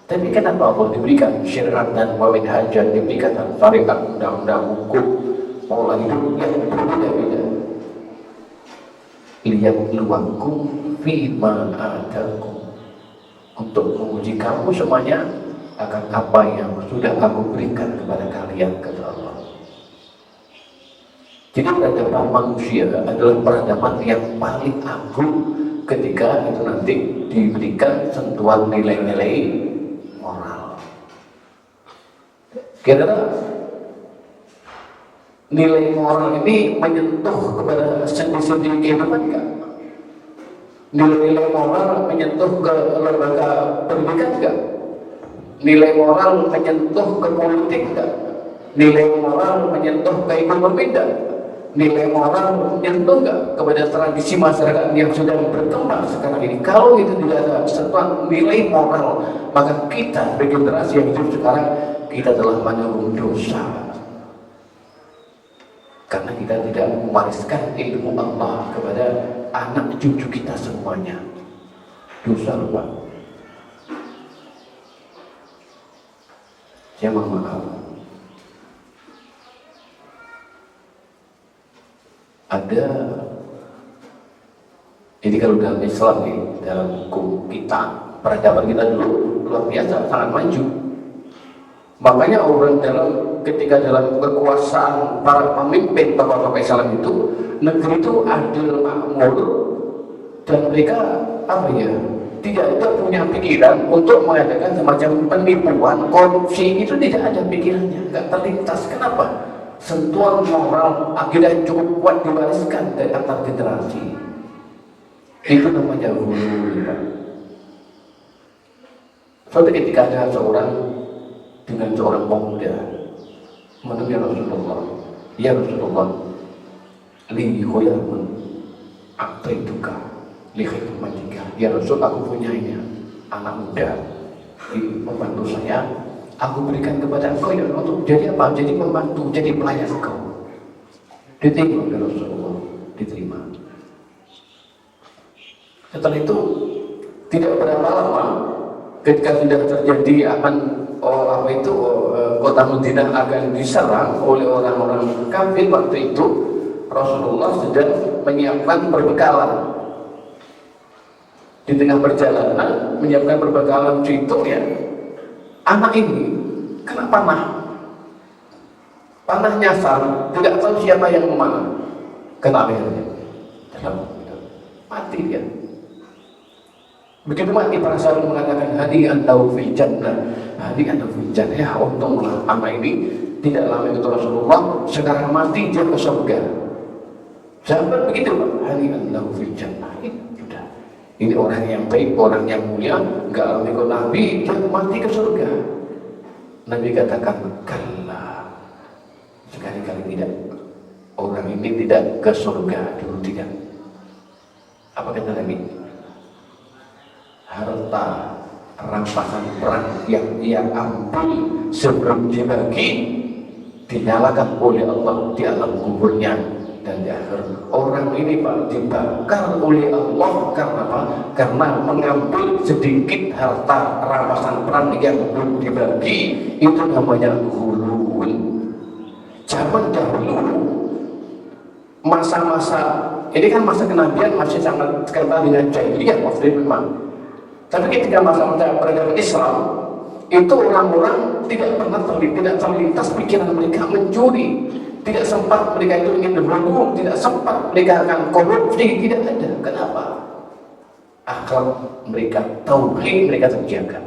Tapi kenapa Allah diberikan syariat dan minhajan, diberikan syariat, undang-undang, hukum, pola hidup yang berbeda-beda? Liyabluwakum fima atakum, untuk menguji kamu semuanya akan apa yang sudah aku berikan kepada kalian, kata Allah. Jadi peradaban manusia adalah peradaban yang paling agung ketika itu nanti diberikan sentuhan nilai-nilai moral. Kira-kira nilai moral ini menyentuh kepada sendi-sendi kehidupan enggak? Nilai-nilai moral menyentuh ke lembaga pendidikan enggak? Nilai moral menyentuh ke politik enggak? Nilai moral menyentuh ke ekonomi enggak? Nilai moral menyentuh enggak kepada tradisi masyarakat yang sudah berkembang sekarang ini? Kalau itu tidak ada sentuhan nilai moral, maka kita regenerasi yang hidup sekarang, kita telah menanggung dosa. Karena kita tidak mewariskan ilmu Allah kepada anak cucu kita semuanya. Dosa lupa. Saya mohon maaf. Ada, jadi kalau dalam Islam nih, dalam hukum kita, peradaban kita dulu luar biasa, sangat maju. Makanya orang ketika dalam kekuasaan para pemimpin tokoh-tokoh Islam itu, negeri itu adil, makmur, dan mereka tidak punya pikiran untuk mengadakan semacam penipuan, korupsi, itu tidak ada pikirannya, nggak terlintas. Kenapa? Sentuhan moral akidah yang cukup kuat diwariskan dari antar generasi. Itu namanya hulu. Suatu ketika ada dengan seorang pemuda menemui Rasulullah, ya Rasulullah, li khuyarun a'taituka li khidmatika. Ya Rasul, aku punya ini anak muda, membantu saya, aku berikan kepada engkau ya untuk jadi apa? Jadi membantu, jadi pelayan engkau. Diterima oleh Rasulullah, diterima. Setelah itu tidak berapa lama ketika sudah terjadi kota Madinah akan diserang oleh orang-orang kafir waktu itu, Rasulullah sedang menyiapkan perbekalan. Di tengah perjalanan menyiapkan perbekalan itu ya, anak ini kena panah. Panah nyasar, tidak tahu siapa yang memanah. Kena akhirnya. Mati dia. Begitu mati para sahabat mengatakan hadi antau fil jannah. Hadi antau fil jannah. Ya untunglah anak ini tidak lama itu Rasulullah, sekarang mati dia ke surga. Sahabat begitu Pak. Hadi antau fil jannah. Sudah. Ini orang yang baik, orang yang mulia, enggak lama ikut Nabi, dia mati ke surga. Nabi katakan kalla. Sekali-kali tidak. Orang ini tidak ke surga dulu, tidak. Apa kata Nabi? Harta rampasan perang yang ia ambil sebelum dibagi dinyalakan oleh Allah di alam kuburnya dan di akhir. Orang ini Pak dibakar oleh Allah karena apa? Karena mengambil sedikit harta rampasan perang yang belum dibagi. Itu namanya ghulul. Zaman dahulu masa-masa ini kan masa kenabian masih sangat kental dengan jahiliyah waktu itu memang. Tapi ketika masa-masa peradaban Islam itu orang-orang tidak pernah terlintas pikiran mereka mencuri, tidak sempat mereka itu ingin berbohong, tidak sempat mereka akan korupsi, tidak ada. Kenapa? Akhlak mereka, tauhid mereka terjaga.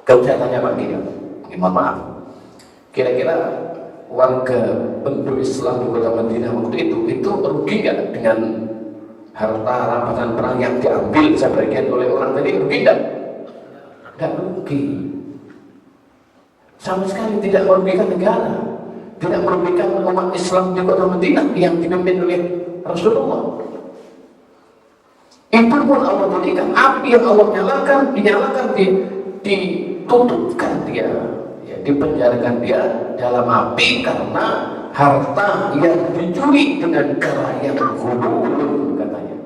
Kalau saya tanya Pak Gini, mohon maaf, kira-kira warga penduduk Islam di kota Madinah waktu itu rugi nggak dengan harta rampasan perang yang diambil sebagian oleh orang tadi? Rugi nggak? Nggak rugi. Sama sekali tidak merugikan negara, tidak merugikan umat Islam di kota Madinah yang dipimpin oleh Rasulullah. Itu pun Allah jadikan api yang Allah dinyalakan, ditutupkan dia. Dipenjarakan dia dalam api karena harta yang dicuri dengan cara yang ghulul katanya.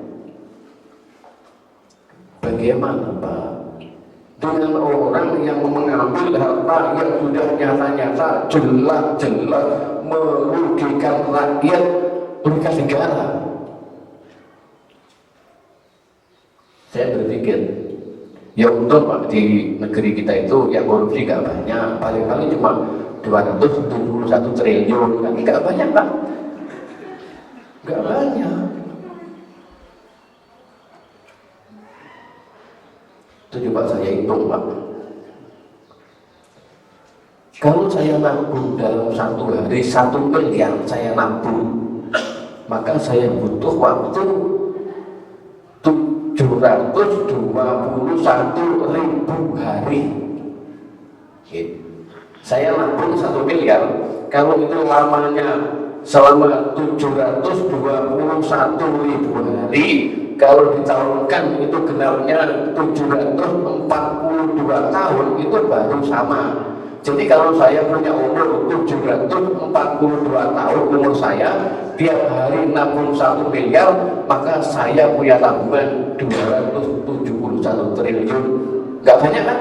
Bagaimana Pak dengan orang yang mengambil harta yang sudah nyata-nyata jelas-jelas merugikan rakyat, merugikan negara? Saya berpikir ya untung Pak di negeri kita itu yang korupsi gak banyak, paling-paling cuma 271 triliun, kan gak banyak Pak, gak banyak. Itu coba saya hitung Pak, kalau saya nabung dalam satu hari 1 miliar saya nabung, maka saya butuh waktu 721.000 hari. Saya nabung 1 miliar, kalau itu lamanya selama 721.000 hari, kalau ditahunkan itu genapnya 742 tahun, itu baru sama. Jadi kalau saya punya umur 742 tahun umur saya, tiap hari nabung 1 miliar, maka saya punya tabungan 271 triliun. Gak banyak kan?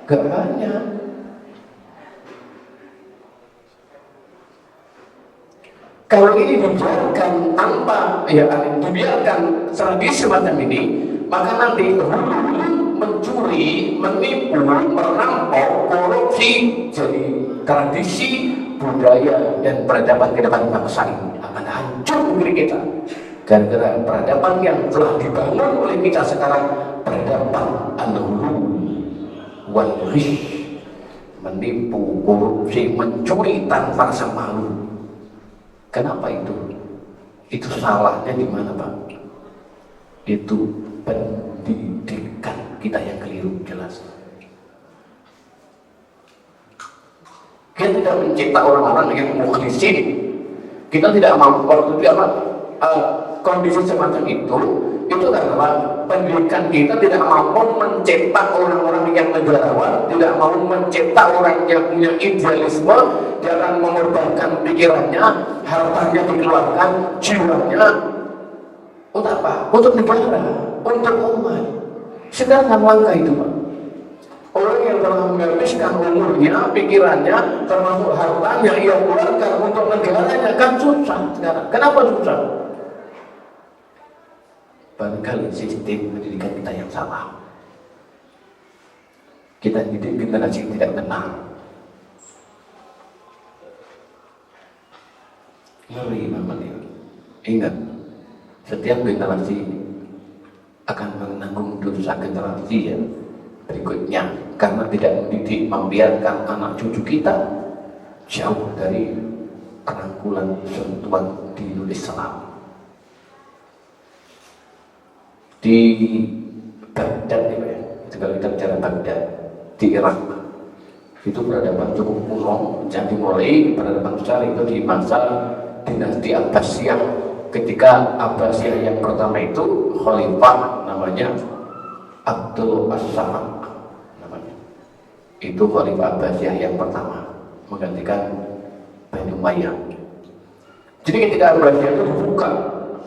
Gak banyak. Kalau ini dibiarkan tanpa dibiarkan strategi semacam ini, maka nanti mencuri, menipu, merampok, korupsi jadi tradisi, budaya, dan peradaban ke depan bangsa ini akan hancur negeri kita. Gara-gara peradaban yang telah dibangun oleh kita sekarang, peradaban al-ghulul wal ghish, menipu, korupsi, mencuri tanpa rasa malu. Kenapa itu? Itu salahnya di mana Pak? Itu pendidikan kita yang keliru, jelas. Kita tidak mencipta orang-orang yang mukhlisin. Kita tidak mampu waktu itu kondisi semacam itu karena pendidikan kita tidak mampu mencetak orang-orang yang negarawan, tidak mau mencetak orang yang punya idealisme, jangan mengorbankan pikirannya, hartanya dikeluarkan, jiwanya untuk apa? Untuk negara, untuk umat. Sedangkan langkah itu, Pak. Orang yang telah menghabiskan umurnya, pikirannya, termasuk hartanya ia keluarkan untuk negaranya, kan susah sekarang. Kenapa susah? Barangkali sistem pendidikan kita yang salah. Kita didik generasi yang tidak benar. Ngeri banget ya. Ingat, setiap generasi akan menanggung dosa generasi ya berikutnya, karena tidak mendidik, membiarkan anak cucu kita jauh dari rangkulan sentuhan di Islam. Di Baghdad ya, kalau kita bicara Baghdad di Irak, itu peradaban cukup kuno, yang dimulai peradaban besar itu di masa dinasti Abbasiyah. Ketika Abbasiyah yang pertama itu khalifah namanya Abdul As-Samad namanya. Itu khalifah Abbasiyah yang pertama menggantikan Bani Umayyah. Jadi ketika Abbasiyah itu dibuka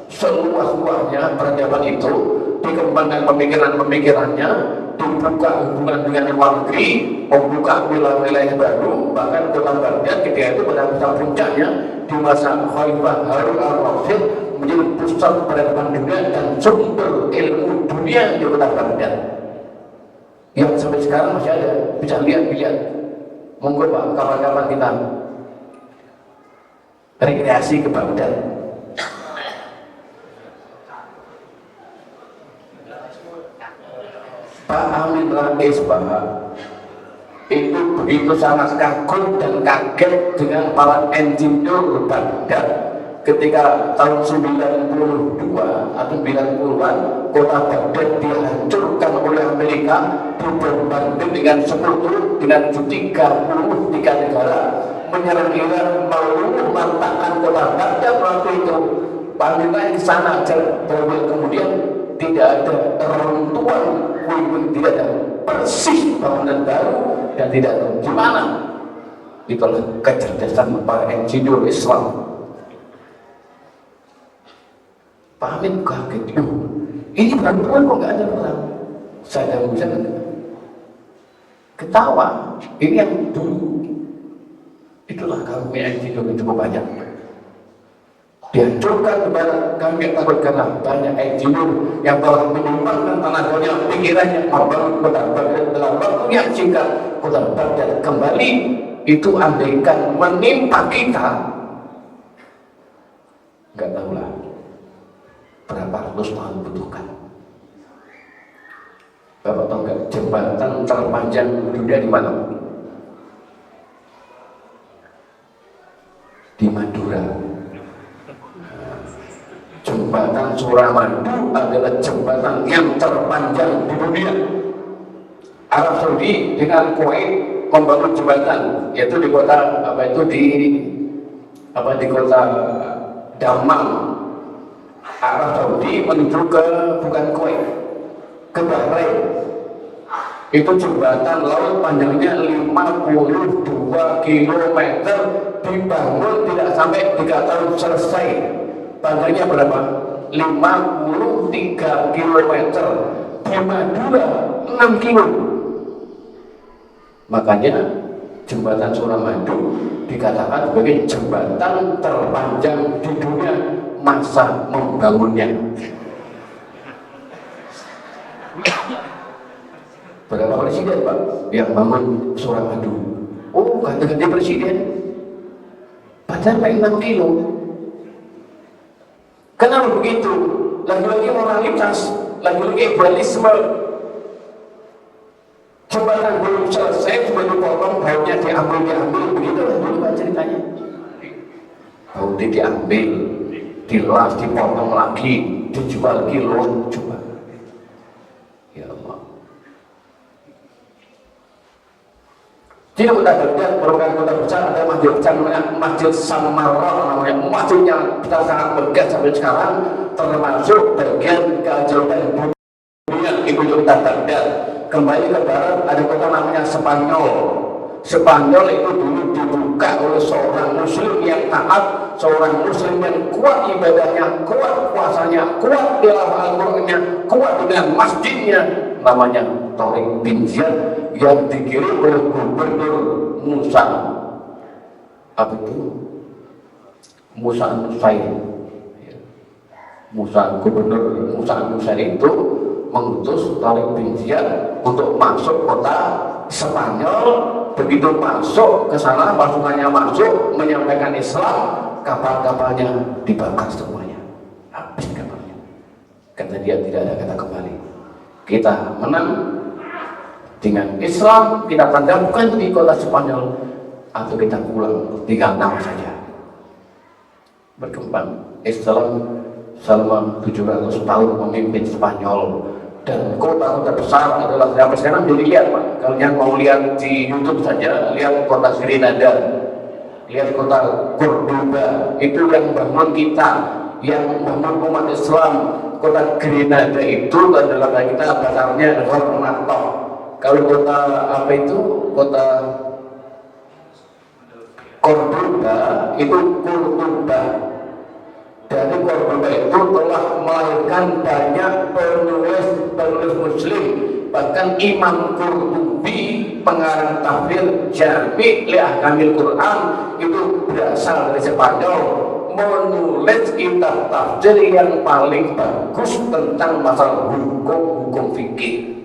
seluas-luasnya peradaban itu, dikembangkan pemikiran-pemikirannya, dibuka hubungan dengan luar negeri, membuka wilayah-wilayah baru, bahkan kota Baghdad ketika itu pada masa puncaknya di masa Khalifah Harun al-Rasyid menjadi pusat peradaban dunia dan sumber ilmu dunia di kota Baghdad yang sampai sekarang masih ada, bisa lihat. Monggo Pak, kapan-kapan kita rekreasi ke Baghdad. Pak Amin Rais Pak itu begitu sangat kagum dan kaget dengan para insinyur Baghdad ketika tahun 92 atau 90-an kota Baghdad dihancurkan oleh Amerika, dibombardir dengan sekutu dengan 33 negara menyerang Iran, mau memantakkan kota Baghdad. Waktu itu Pak Amin Rais di sana kemudian tidak ada runtuhan, tidak ada bersih bangunan baru, dan tidak tahu gimana. Itulah kecerdasan para insinyur Islam. Pak Amin kaget, ini bantuan kok nggak ada perang. Saya bisa ketawa. Ini yang dulu. Itulah karunia insinyur yang cukup banyak. Dihancurkan kepada kami karena banyak insinyur yang telah menyumbangkan tenaganya, pikirannya, membangun kota Baghdad dalam waktu yang singkat. Kota Baghdad kembali itu andaikan menimpa kita, nggak tahulah berapa ratus tahun butuhkan. Bapak tahu nggak jembatan terpanjang dunia di mana? Di Madura. Jembatan Suramadu adalah jembatan yang terpanjang di dunia. Arab Saudi dengan Kuwait membangun jembatan, yaitu di kota di kota Damam. Arab Saudi menuju ke bukan Kuwait, ke Bahrain. Itu jembatan laut panjangnya 52 km, dibangun tidak sampai 3 tahun selesai. Panjangnya berapa? 53 km. Di Madura 6 km. Makanya jembatan Suramadu dikatakan sebagai jembatan terpanjang di dunia masa membangunnya. Berapa presiden Pak yang bangun Suramadu? Oh, ganti-ganti presiden. Padahal paling 6 kilo. Kenapa begitu? Lagi-lagi moralitas, lagi-lagi idealisme. Jembatan belum selesai, cuma dipotong, baunya diambil, begitu lah dulu Pak ceritanya. Bau diambil, dilas, dipotong lagi, dijual kilo, coba. Ya Allah. Di Sini kota Baghdad merupakan kota besar, ada masjid besar namanya Masjid Samarra, namanya masjidnya kita sangat megah sampai sekarang, termasuk bagian keajaiban dunia itu kota Baghdad. Kembali ke barat ada kota namanya Spanyol. Spanyol itu dulu dibuka oleh seorang muslim yang taat, seorang muslim yang kuat ibadahnya, kuat puasanya, kuat tilawah Al-Qur'annya, kuat dengan masjidnya, namanya Tariq bin Ziyad, yang dikirim oleh gubernur Musa. Apa itu? Musa Nusair. Gubernur Musa Nusair itu mengutus Tariq bin Ziyad untuk masuk kota Spanyol. Begitu masuk ke sana, pasukannya masuk menyampaikan Islam, kapal-kapalnya dibakar semuanya, habis kapalnya. Kata dia tidak ada kata kembali. Kita menang dengan Islam, kita tanamkan di kota Spanyol, atau kita pulang tinggal nama saja. Berkembang Islam selama 700 tahun memimpin Spanyol. Dan kota-kota besar adalah sampai sekarang dilihat Pak. Kalau yang mau lihat di YouTube saja, lihat kota Grenada, lihat kota Cordoba, itu yang bangun kita, yang bangun umat Islam. Kota Grenada itu adalah kita besarnya Granada. Kalau kota apa itu, kota Cordoba itu Cordoba. Dari Cordoba itu telah melahirkan banyak penulis Muslim, bahkan Imam Qurtubi, pengarang tafsir Jami' li Ahkamil Quran, itu berasal dari Spanyol, menulis kitab tafsir yang paling bagus tentang masalah hukum fikih.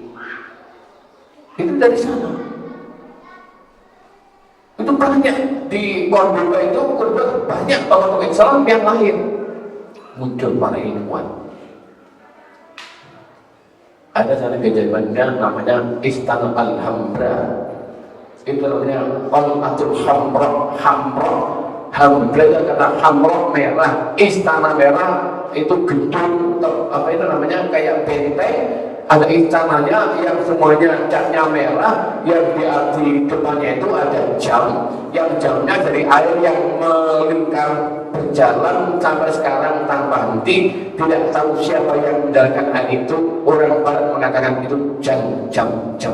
Itu dari sana. Itu banyak di Cordoba itu, banyak tokoh Islam yang lahir. Muncul para ilmuwan. Ada sana keajaibannya namanya Istana Alhambra. Itu namanya Qal'atul Hamra. Hamra itu kata Hamra merah. Istana merah itu gedung apa itu namanya kayak benteng. Ada istananya yang semuanya catnya merah, yang di depannya itu ada jam, yang jamnya dari air yang melingkar berjalan sampai sekarang tanpa henti. Tidak tahu siapa yang menjalankan hal itu. Orang barat mengatakan itu jam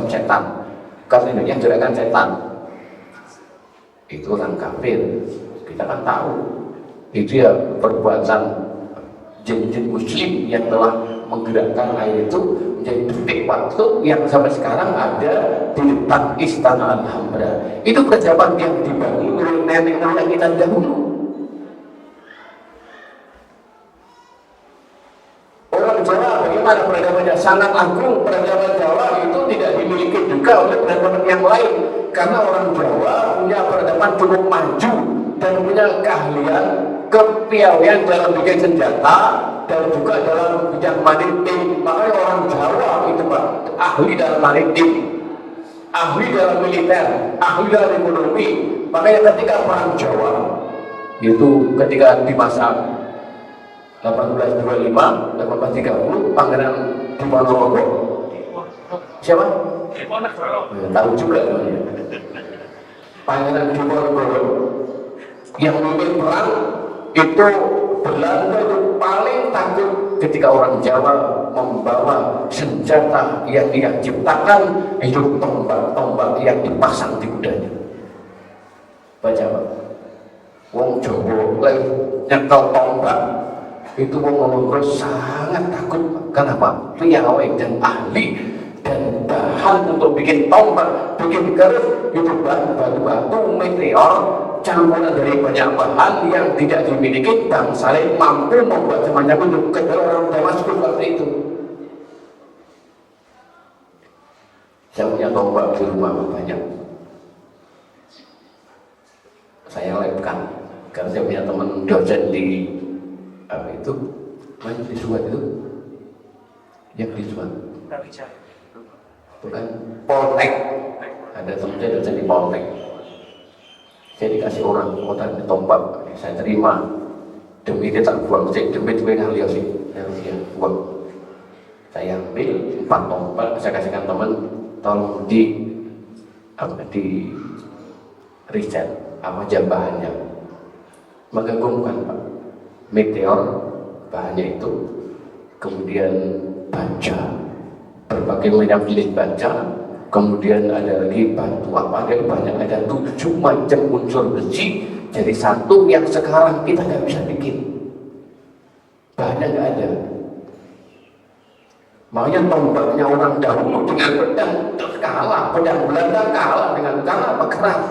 setan, karena yang menjalankan setan itu orang kafir. Kita kan tahu itu ya perbuatan jin-jin muslim yang telah menggerakkan air itu menjadi detik waktu yang sampai sekarang ada di depan Istana Alhambra. Itu peradaban yang dibangun oleh nenek moyang kita dahulu. Orang Jawa bagaimana peradabannya? Sangat agung. Peradaban Jawa itu tidak dimiliki juga oleh peradaban yang lain, karena orang Jawa punya peradaban cukup maju dan punya keahlian, kepiawaian dalam bikin senjata dan juga dalam bidang maritim. Makanya orang Jawa itu Pak ahli dalam maritim, ahli dalam militer, ahli dalam ekonomi. Makanya ketika perang Jawa itu ketika di masa 1825, 1830, Pangeran Diponegoro, siapa? Tahu juga namanya. Pangeran Diponegoro yang memimpin perang itu, Belanda itu paling takut ketika orang Jawa membawa senjata yang dia ciptakan, itu tombak-tombak yang dipasang di kudanya. Baca Pak, wong Jawa lagi nyekel tombak itu wong Monogoro sangat takut. Kenapa? Piawai dan ahli dan bahan untuk bikin tombak, bikin keris itu batu-batu meteor campuran dari banyak bahan yang tidak dimiliki bangsa lain mampu membuat semacam itu. Kecuali orang Damaskus seperti itu. Saya punya tombak di rumah banyak. Saya labkan karena saya punya teman dosen di apa itu, mana di Suat itu, yang di Suat, bukan Poltek. Ada teman saya dosen di Poltek. Saya dikasih orang kota tombak, saya terima. Demi dia tak buang, demi ngaliau sih, dia buang. Saya ambil 4 tombak, saya kasihkan teman, tolong riset apa aja bahannya, mengagumkan Pak. Meteor bahannya itu, kemudian baja, berbagai macam jenis baja, kemudian ada lagi batu apa, ada banyak, ada 7 macam unsur besi jadi satu yang sekarang kita nggak bisa bikin, bahannya nggak ada. Makanya tombaknya orang dahulu dengan pedang kalah, pedang Belanda kalah dengan cara apa, keras.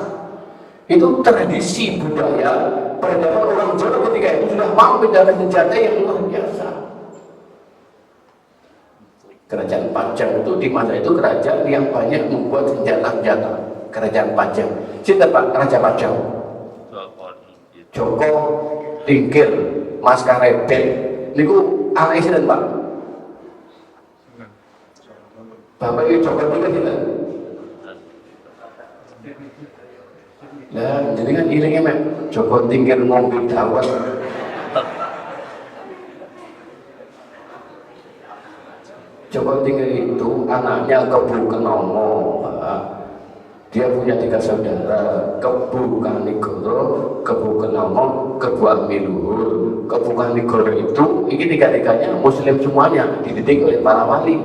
Itu tradisi budaya peradaban orang Jawa ketika itu sudah mampu dengan senjata yang luar biasa. Kerajaan Pajang itu di masa itu kerajaan yang banyak membuat senjata-senjata. Kerajaan Pajang. Cinta Pak, Raja Pajang. Joko Tingkir, Mas Karebet. Niku anak sinten Pak? Bapak itu Joko Tingkir sinten? Lah, jadi kan ilinge mek Joko Tingkir ngombe dawet. Joko Tingkir itu anaknya Kebu Kenomo, Pak. Dia punya 3 saudara, Kebu Kanigoro, Kebu Kenomo, Kebu Amiluhur. Kebu Kanigoro itu, ini 3-3-nya Muslim semuanya, dididik oleh para wali.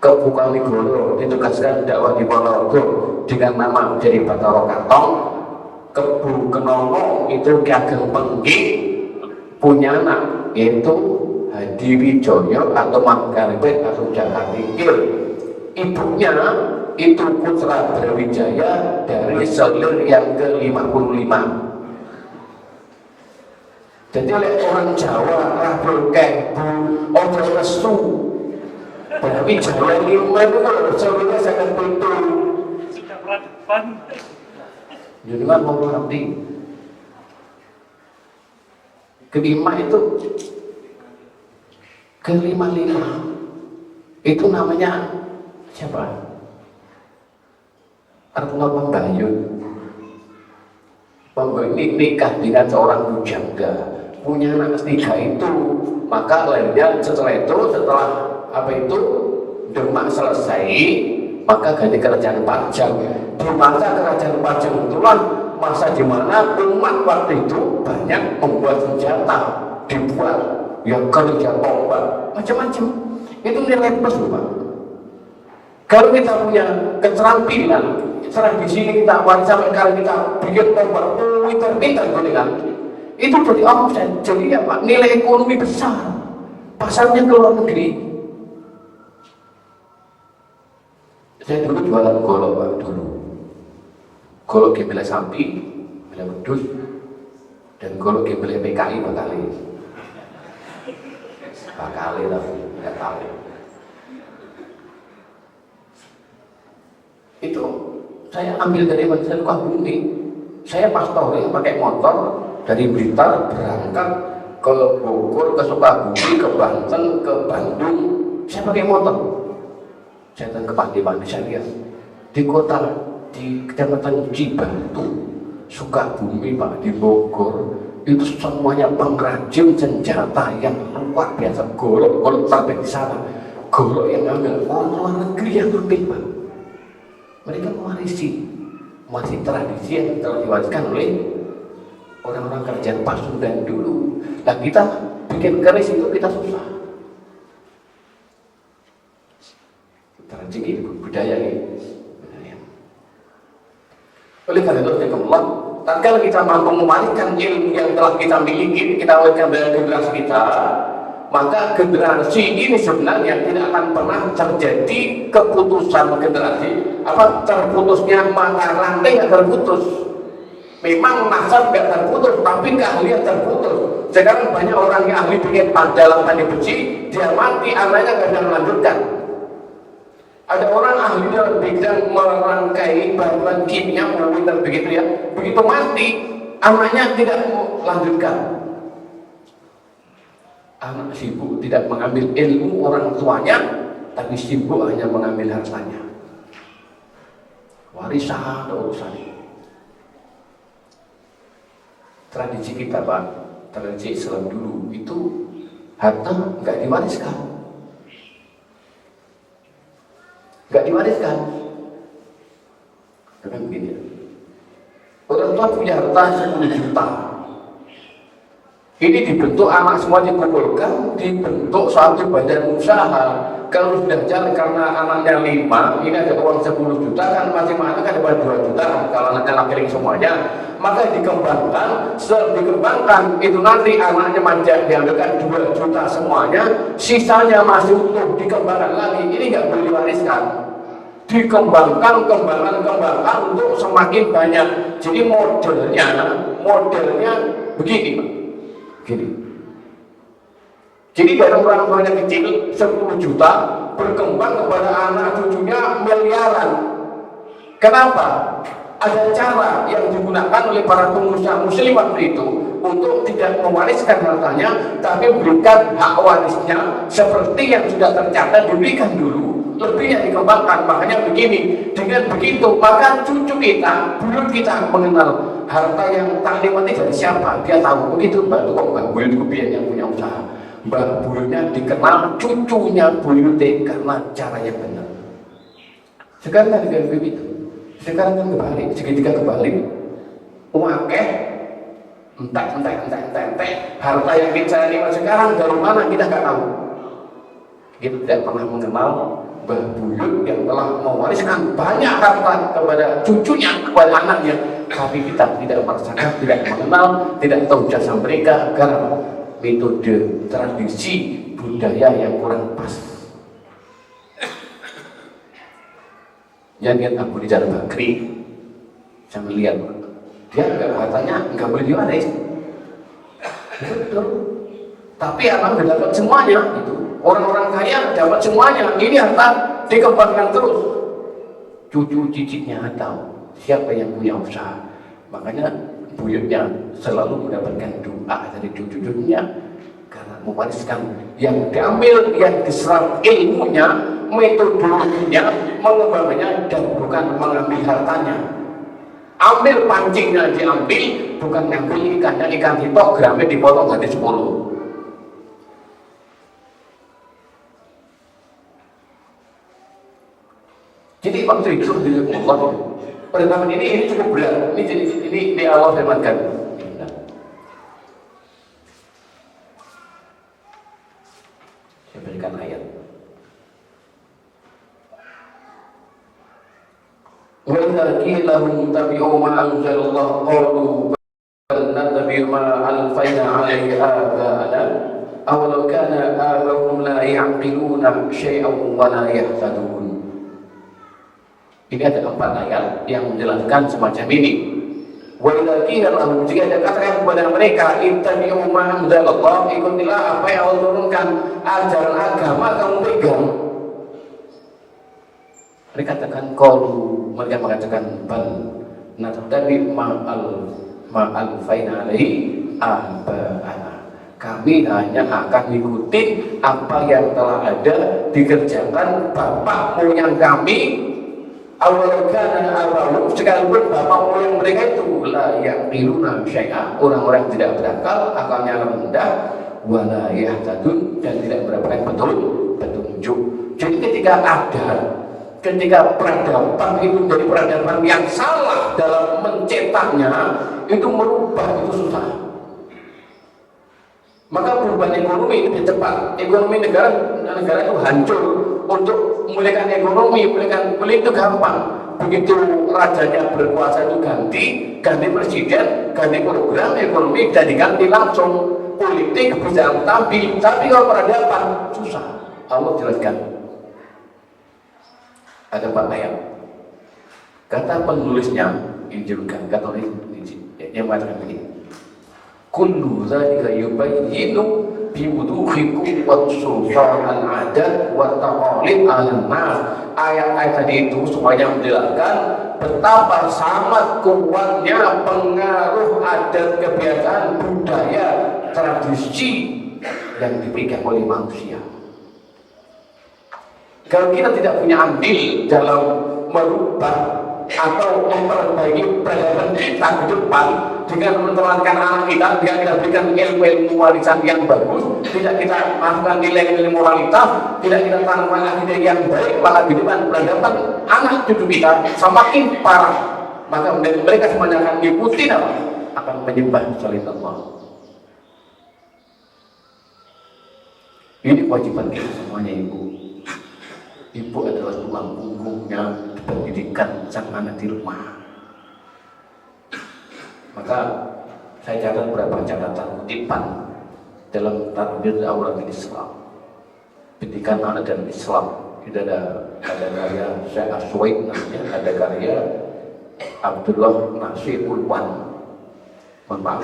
Kebu Kanigoro ditugaskan dakwah di Ponorogo dengan nama menjadi Bathara Katong. Kebu Kenomo itu Ki Ageng Pengging, punya anak yaitu Hadi Wijoyo atau Mangkarebet atau Jaka Tingkir. Ibunya itu putra Brawijaya dari selir yang ke-55. Jadi oleh orang Jawa, Rabul Kebu, Ojo Lesu, Brawijaya 5 itu kalau selirnya sangat betul. Sudah peradaban. Jadi kan mau ngerti. Kelima itu ke-55 itu namanya siapa? Artuna Pembayun. Pembayun ini nikah dengan seorang pujangga, punya anak 3 itu, maka lainnya setelah apa itu Demak selesai, maka ganti kerajaan Pajang. Di masa kerajaan Pajang itulah masa di mana umat waktu itu banyak membuat senjata, dibuat yang kerja tombak macam-macam. Itu nilai plus Pak. Kalau kita punya keterampilan, tradisi ini kita waris sampai sekarang kita bikin tombak, pintar-pintar kan, itu jadi omset, jadi apa? Nilai ekonomi besar, pasarnya ke luar negeri. Saya dulu jualan golok Pak, dulu golok gembel sapi, gembel wedhus, dan golok gembel PKI bakali tapi nggak tahu. Itu saya ambil dari Majelis Sukabumi. Saya pastoring pakai motor dari Blitar berangkat ke Bogor, ke Sukabumi, ke Banten, ke Bandung. Saya pakai motor. Saya datang ke Pandi-Pandi, saya lihat di kota, di Kecamatan Cibatu, Sukabumi Pak, di Bogor, itu semuanya pengrajin senjata yang luar biasa. Golok sampai di sana, golok yang ambil orang luar negeri yang ambil Pak. Mereka mewarisi masih tradisi yang telah diwariskan oleh orang-orang kerajaan Pasundan dulu. Nah kita bikin keris itu kita susah. Tradisi budaya ini. Oleh karena itu, tatkala kita mampu mewariskan ilmu yang telah kita miliki, kita wariskan pada generasi kita, maka generasi ini sebenarnya tidak akan pernah terjadi keputusan generasi, terputusnya mata rantai yang terputus. Memang nasab nggak terputus, tapi keahlian terputus. Sekarang banyak orang yang ahli bikin dalam tadi besi, dia mati, anaknya nggak bisa melanjutkan. Ada orang ahli dalam bidang merangkai bahan kimia, dan begitu ya, begitu mati, anaknya tidak melanjutkan. Anak sibuk tidak mengambil ilmu orang tuanya, tapi sibuk hanya mengambil hartanya. Warisan atau urusan. Tradisi kita Pak, tradisi Islam dulu itu harta nggak diwariskan. Nggak diwariskan. Karena begini, Orang tua punya harta 10 juta. Ini dibentuk anak semua dikumpulkan, dibentuk suatu badan usaha. Kalau sudah jalan karena anaknya 5, ini ada uang 10 juta kan masing-masing kan dapat 2 juta kalau anaknya laki-laki semuanya. Maka dikembangkan, setelah dikembangkan itu nanti anaknya manjat diambilkan 2 juta semuanya, sisanya masih utuh dikembangkan lagi. Ini nggak boleh diwariskan. Dikembangkan untuk semakin banyak. Jadi modelnya begini, Pak. Gini. Jadi dari orang tuanya kecil 10 juta berkembang kepada anak cucunya miliaran. Kenapa? Ada cara yang digunakan oleh para pengusaha muslim waktu itu untuk tidak mewariskan hartanya, tapi berikan hak warisnya seperti yang sudah tercatat diberikan dulu, lebihnya dikembangkan. Makanya begini, dengan begitu maka cucu kita, buyut kita mengenal harta yang tak lewati dari siapa, dia tahu. Begitu Mbak, kok Mbak Buyut Kubian yang punya usaha, Mbak Buyutnya dikenal cucunya Buyut karena cara yang benar. Sekarang kan dengan begitu, sekarang kan kebalik, segitiga kebalik, wakeh entek, harta yang kita lewat sekarang dari mana kita nggak tahu. Kita tidak pernah mengenal Mbah Buyut yang telah mewariskan banyak harta kepada cucunya, kepada anaknya, tapi kita tidak merasakan, tidak mengenal, tidak tahu jasa mereka karena metode tradisi budaya yang kurang pas. Yang lihat Abu Rizal Bakri, saya melihat dia hartanya nggak boleh diwaris, betul. Tapi anak dapat semuanya itu. Orang-orang kaya dapat semuanya. Ini harta dikembangkan terus. Cucu cicitnya tahu siapa yang punya usaha. Makanya buyutnya selalu mendapatkan doa dari cucu-cucunya karena mewariskan yang diambil, yang diserap ilmunya, metodologinya, mengembangkannya, dan bukan mengambil hartanya. Ambil pancingnya diambil, bukan ngambil ikannya, ikan hitok gramnya dipotong jadi 10. Jadi waktu itu Allah perintah ini cukup berat. Ini Allah firmankan. Saya berikan ayat. Wa idza qila lahum tabi'u ma anzalallahu qalu bal nattabi'u ma alfayna 'alaihi aba'ana aw law kana aba'uhum la ya'qiluna shay'an wa la yahtadun. Ini ada 4 ayat yang menjelaskan semacam ini. Wa idza qila lahum, jika ada katakan kepada mereka, ittabi'u ma anzalallahu, ikutilah apa yang Allah turunkan, ajaran agama kamu pegang. Mereka katakan mereka mengatakan bal nattabi' ma'al faina alaihi aba'ana. Kami hanya akan mengikuti apa yang telah ada dikerjakan bapak moyang kami. Awal kana abahum, sekalipun bapak moyang mereka itu la yaqiluna syai'a, orang-orang tidak berakal, akalnya rendah, wala yahtadun, dan tidak mendapatkan petunjuk. Jadi ketika peradaban itu menjadi peradaban yang salah dalam mencetaknya, itu merubah itu susah. Maka perubahan ekonomi itu cepat. Ekonomi negara itu hancur. Untuk memulihkan ekonomi, memulihkan itu gampang. Begitu rajanya berkuasa itu ganti presiden, ganti program ekonomi, dan diganti langsung. Politik bisa stabil, tapi kalau peradaban susah. Allah jelaskan. Ada 4 ayat. Kata penulisnya, injilkan, kata penulis yang mengatakan begini. Kullu dzalika yubayyinu biwuduhi quwwat sultan al-adat wa taqalid al-nas. Ayat-ayat tadi itu semuanya menjelaskan betapa sangat kuatnya pengaruh adat, kebiasaan, budaya, tradisi yang diberikan oleh manusia. Kalau kita tidak punya andil dalam merubah atau memperbaiki peradaban kita ke depan dengan menelankan anak kita, dengan kita berikan ilmu warisan yang bagus, tidak kita masukkan nilai-nilai moralitas, tidak kita tanamkan akidah yang baik, maka di depan peradaban anak cucu kita semakin parah. maka mereka semuanya akan mengikuti apa? Akan menyembah selain Allah. Ini kewajiban kita semuanya, ibu. Ibu adalah tulang punggungnya pendidikan sang anak di rumah. Maka saya catat beberapa catatan kutipan dalam tarbiyat aulatul Islam, pendidikan anak dalam Islam. Itu ada karya Syekh Aswaid namanya, ada karya Abdullah Nasir Ulwan. Mohon maaf.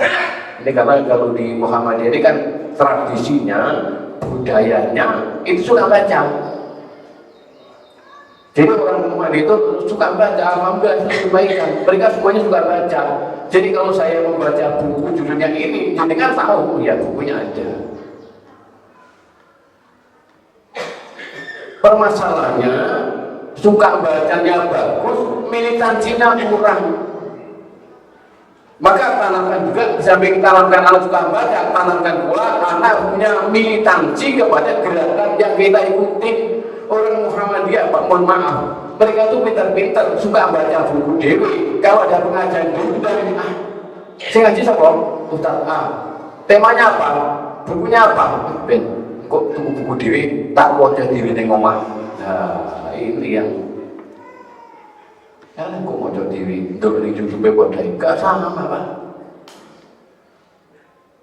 Ini karena kalau di Muhammadiyah ini kan tradisinya, budayanya itu suka baca. Jadi orang Muhammadiyah itu suka baca, alhamdulillah kebaikan. Mereka semuanya suka baca. Jadi kalau saya membaca buku judulnya ini, jadi kan tahu ya bukunya ada. Permasalahannya suka bacanya bagus, militansinya kurang. Maka tanamkan juga, sampai tanamkan anak suka baca, tanamkan pula anak punya militansi kepada gerakan yang kita ikuti. Orang Muhammadiyah, Pak, mohon maaf, mereka tuh pintar-pintar, suka baca buku dewi. Kalau ada pengajian dulu dari saya ngaji siapa? Ustaz A. Temanya apa? Bukunya apa? Ben, kok tuku buku dewi, tak wajah dewi di ngomah. Nah, ini yang kok mau dewi, dulu di YouTube buat dari gak sama, Pak.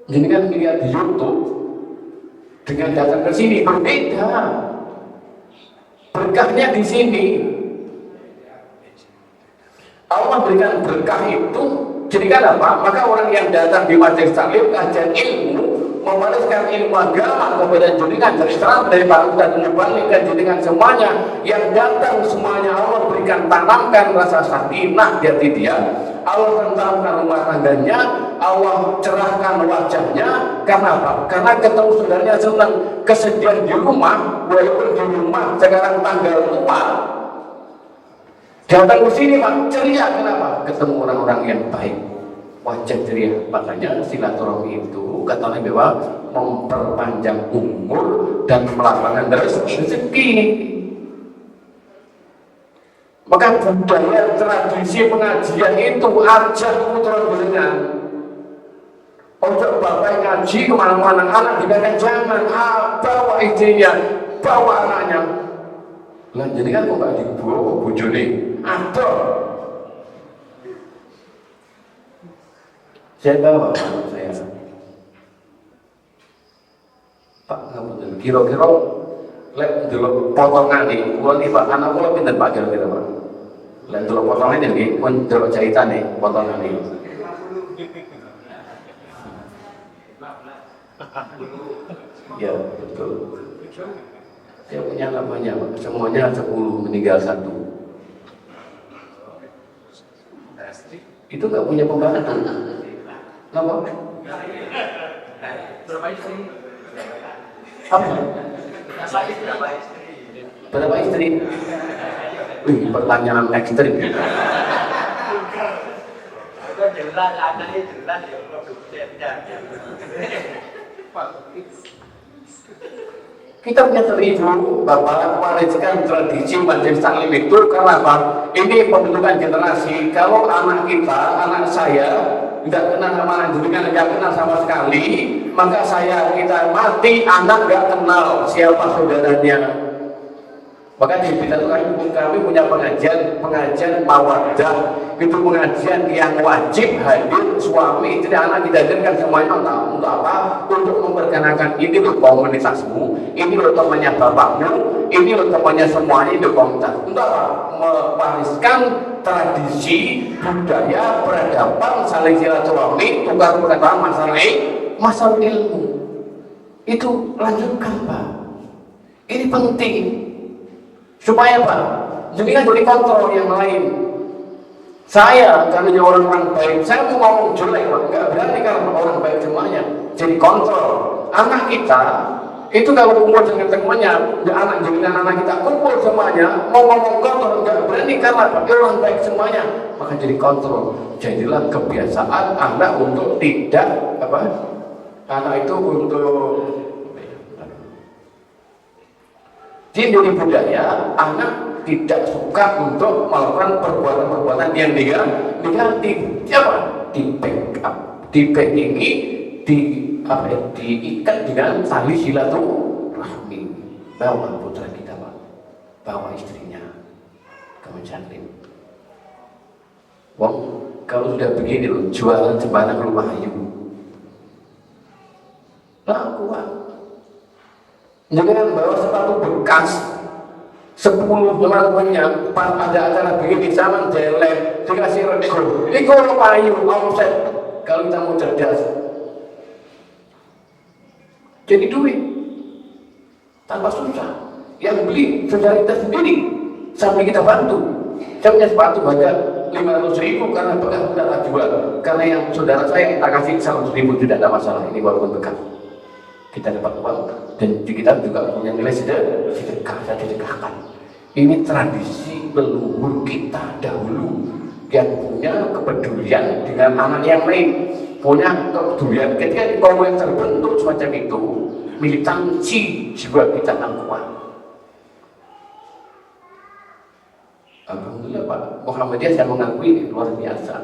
Jadi kan lihat di YouTube dengan datang ke sini berbeda. Berkahnya di sini. Allah berikan berkah itu, jadikan apa? Maka orang yang datang di majelis taklim, kajian ilmu, mewariskan ilmu agama kepada jenengan terus terang dari Pak Ustaz menyebarkan jenengan semuanya yang datang semuanya Allah berikan, tanamkan rasa sakinah di hati dia. Allah tenteramkan rumah tangganya, Allah cerahkan wajahnya. Karena apa? Karena ketemu saudaranya senang. Kesedihan di rumah, walaupun di rumah sekarang tanggal tua, datang ke sini Pak, ceria. Kenapa? Ketemu orang-orang yang baik, wajah ceria. Makanya silaturahmi itu katanya bahwa memperpanjang umur dan melapangkan rezeki. Maka budaya tradisi pengajian itu ajak putra jenengan. Ojo bapak ngaji kemana-mana, anak dikatakan jangan, bawa idenya, bawa anaknya. Lah jadi kan kok gak dibawa bojone? Ada. Saya bawa anak saya. Pak, kamu kira-kira lek delok potongan iki, kula iki Pak, anak kula pinten Pak kira-kira Pak? Lek delok potongan iki, pun delok jahitane potongan iki. Ya betul. Saya punya namanya, semuanya 10, meninggal 1. Itu nggak punya pembantu. Kenapa? Berapa istri? Apa? Berapa istri? Wih, pertanyaan ekstrim. Kita punya 1000 Bapak mewariskan tradisi majelis taklim itu karena apa? Ini pembentukan generasi. Kalau anak kita, anak saya nggak kenal sama jenengan, nggak kenal sama sekali, maka kita mati, anak nggak kenal siapa saudaranya. Maka di kita kami punya pengajian mawaddah, itu pengajian yang wajib hadir suami istri anak kita hadirkan semuanya untuk apa? Untuk memperkenalkan ini loh komunitasmu, ini loh temannya bapakmu, ini loh temannya semuanya itu komunitas. Untuk apa? Mewariskan tradisi, budaya, peradaban, saling silaturahmi, tukar pengetahuan masalah ilmu. Itu lanjutkan Pak. Ini penting. Supaya apa? Jadi kan jadi kontrol yang lain. Saya karena jadi orang baik, saya mau ngomong jelek, nggak berani karena orang baik semuanya. Jadi kontrol. Anak kita itu kalau kumpul dengan temannya, anak kita kumpul semuanya, mau ngomong kontrol nggak berani karena orang baik semuanya. Maka jadi kontrol. Jadilah kebiasaan anak untuk tidak apa? Anak itu untuk jadi budaya, anak tidak suka untuk melakukan perbuatan-perbuatan yang negatif. Siapa? Di backup, dibackingi, diikat dengan tali silaturahmi. Bawa putra kita, Pak, bawa istrinya ke mencantik. Wong kalau sudah begini loh, jualan jembatan rumah ayu laku, Pak. Jangan bawa sepatu bekas 10 lampunya, pas ada acara begini zaman jelek dikasih rego, ini kalau payu omset. Kalau kita mau cerdas jadi duit tanpa susah. Yang beli saudara kita sendiri sampai kita bantu. Saya punya sepatu harga 500.000 karena bekas tidak tak jual, karena yang saudara saya kita kasih 100.000 tidak ada masalah, ini walaupun bekas kita dapat uang, dan kita juga punya nilai sedekah, saya sedekahkan. Ini tradisi leluhur kita dahulu yang punya kepedulian dengan anak yang lain, punya kepedulian ketika kalau yang terbentuk semacam itu, militansi jiwa kita akan kuat. Alhamdulillah Pak, Muhammadiyah saya mengakui luar biasa.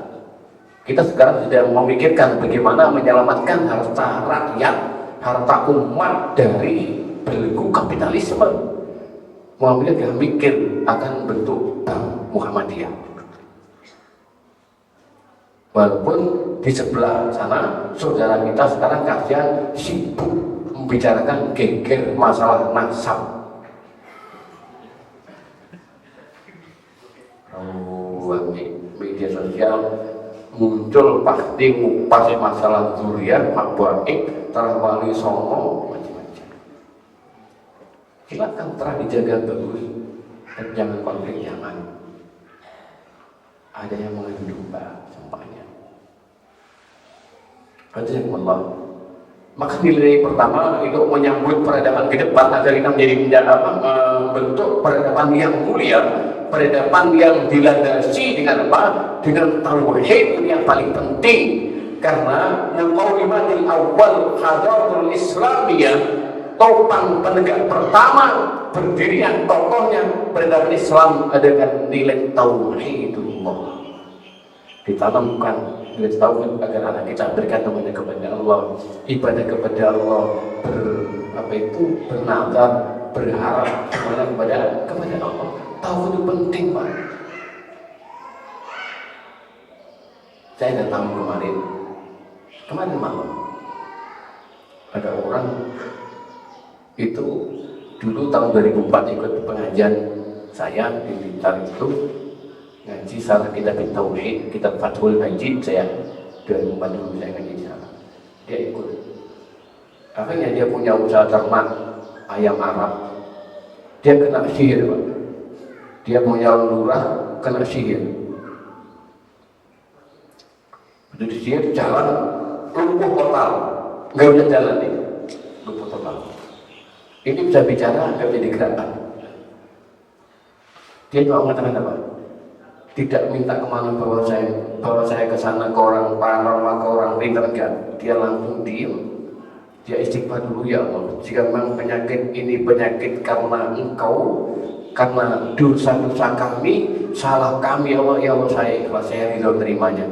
Kita sekarang sedang memikirkan bagaimana menyelamatkan harta rakyat, harta umat dari belenggu kapitalisme. Muhammadiyah tidak mikir akan bentuk Muhammadiyah. Walaupun di sebelah sana saudara kita sekarang kasihan sibuk membicarakan geger masalah nasab. Media sosial muncul pasti ngupas masalah zuriat, makbaik, terawali songo, macam-macam. Silakan terah dijaga bagus, dan jangan konflik nyaman. Ada yang mengadu domba sampahnya. Allah. Maka nilai pertama itu menyambut peradaban ke depan agar kita menjadi bentuk peradaban yang mulia, peradaban yang dilandasi dengan apa? Dengan tauhid, ini yang paling penting. Karena muqawwimatil awal hadaratul islamiyah, topang penegak pertama berdiri yang tokohnya peradaban Islam dengan nilai tauhidullah. Ditanamkan nilai tauhid agar anak kita bergantung kepada Allah, ibadah kepada Allah, bernazar, berharap kepada Allah. Tauhid itu penting, Pak. Saya datang kemarin malam, ada orang itu dulu tahun 2004 ikut pengajian saya di Blitar itu, ngaji salah kitab tauhid, kitab Fathul Majid. Saya 2004 dulu saya ngaji di sana. Dia ikut. Akhirnya dia punya usaha ternak ayam Arab. Dia kena sihir, Pak. Dia punya lurah kena sihir. Begitu sihir jalan lumpuh total, nggak bisa jalan nih, lumpuh total. Ini bisa bicara, nggak bisa digerakkan. Dia cuma mengatakan apa? Tidak minta kemana bawa saya ke sana, ke orang paranormal, ke orang pintar, enggak. Dia langsung diem. Dia istighfar dulu, ya Allah. Jika memang penyakit ini penyakit karena Engkau, karena dosa-dosa kami, salah kami, ya Allah, ya Allah, saya ridho terimanya.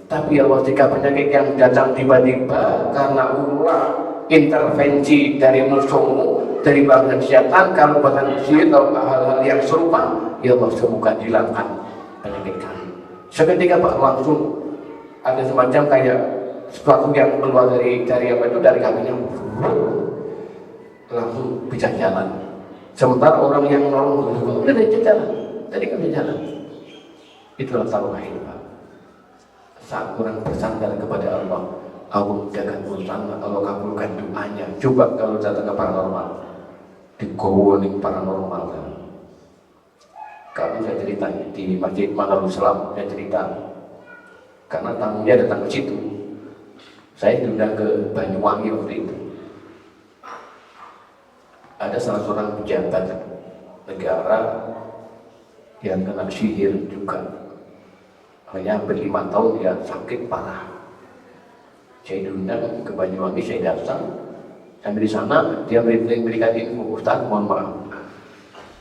Tapi ya Allah, jika penyakit yang datang tiba-tiba karena ulah intervensi dari musuhmu, dari bangsa setan, kalau bahkan sihir atau hal-hal yang serupa, ya Allah, semoga hilangkan penyakit kami. Seketika Pak, langsung ada semacam kayak sesuatu yang keluar dari kakinya, langsung bisa jalan. Sementara orang yang nolong udah bisa jalan, tadi kan bisa jalan. Itulah tauhid, Pak. Saat kurang bersandar kepada Allah, Allah jaga urusan, Allah kabulkan doanya. Coba kalau datang ke paranormal, digowo ning paranormal kan. Kami saya cerita di Masjid Manarul Islam, saya cerita karena tamunya datang ke situ. Saya diundang ke Banyuwangi waktu itu. Ada salah seorang pejabat negara yang kena sihir juga. Hanya hampir 5 tahun dia sakit parah. Saya diundang ke Banyuwangi, saya datang. Sampai di sana dia memberikan info, Ustaz, mohon maaf,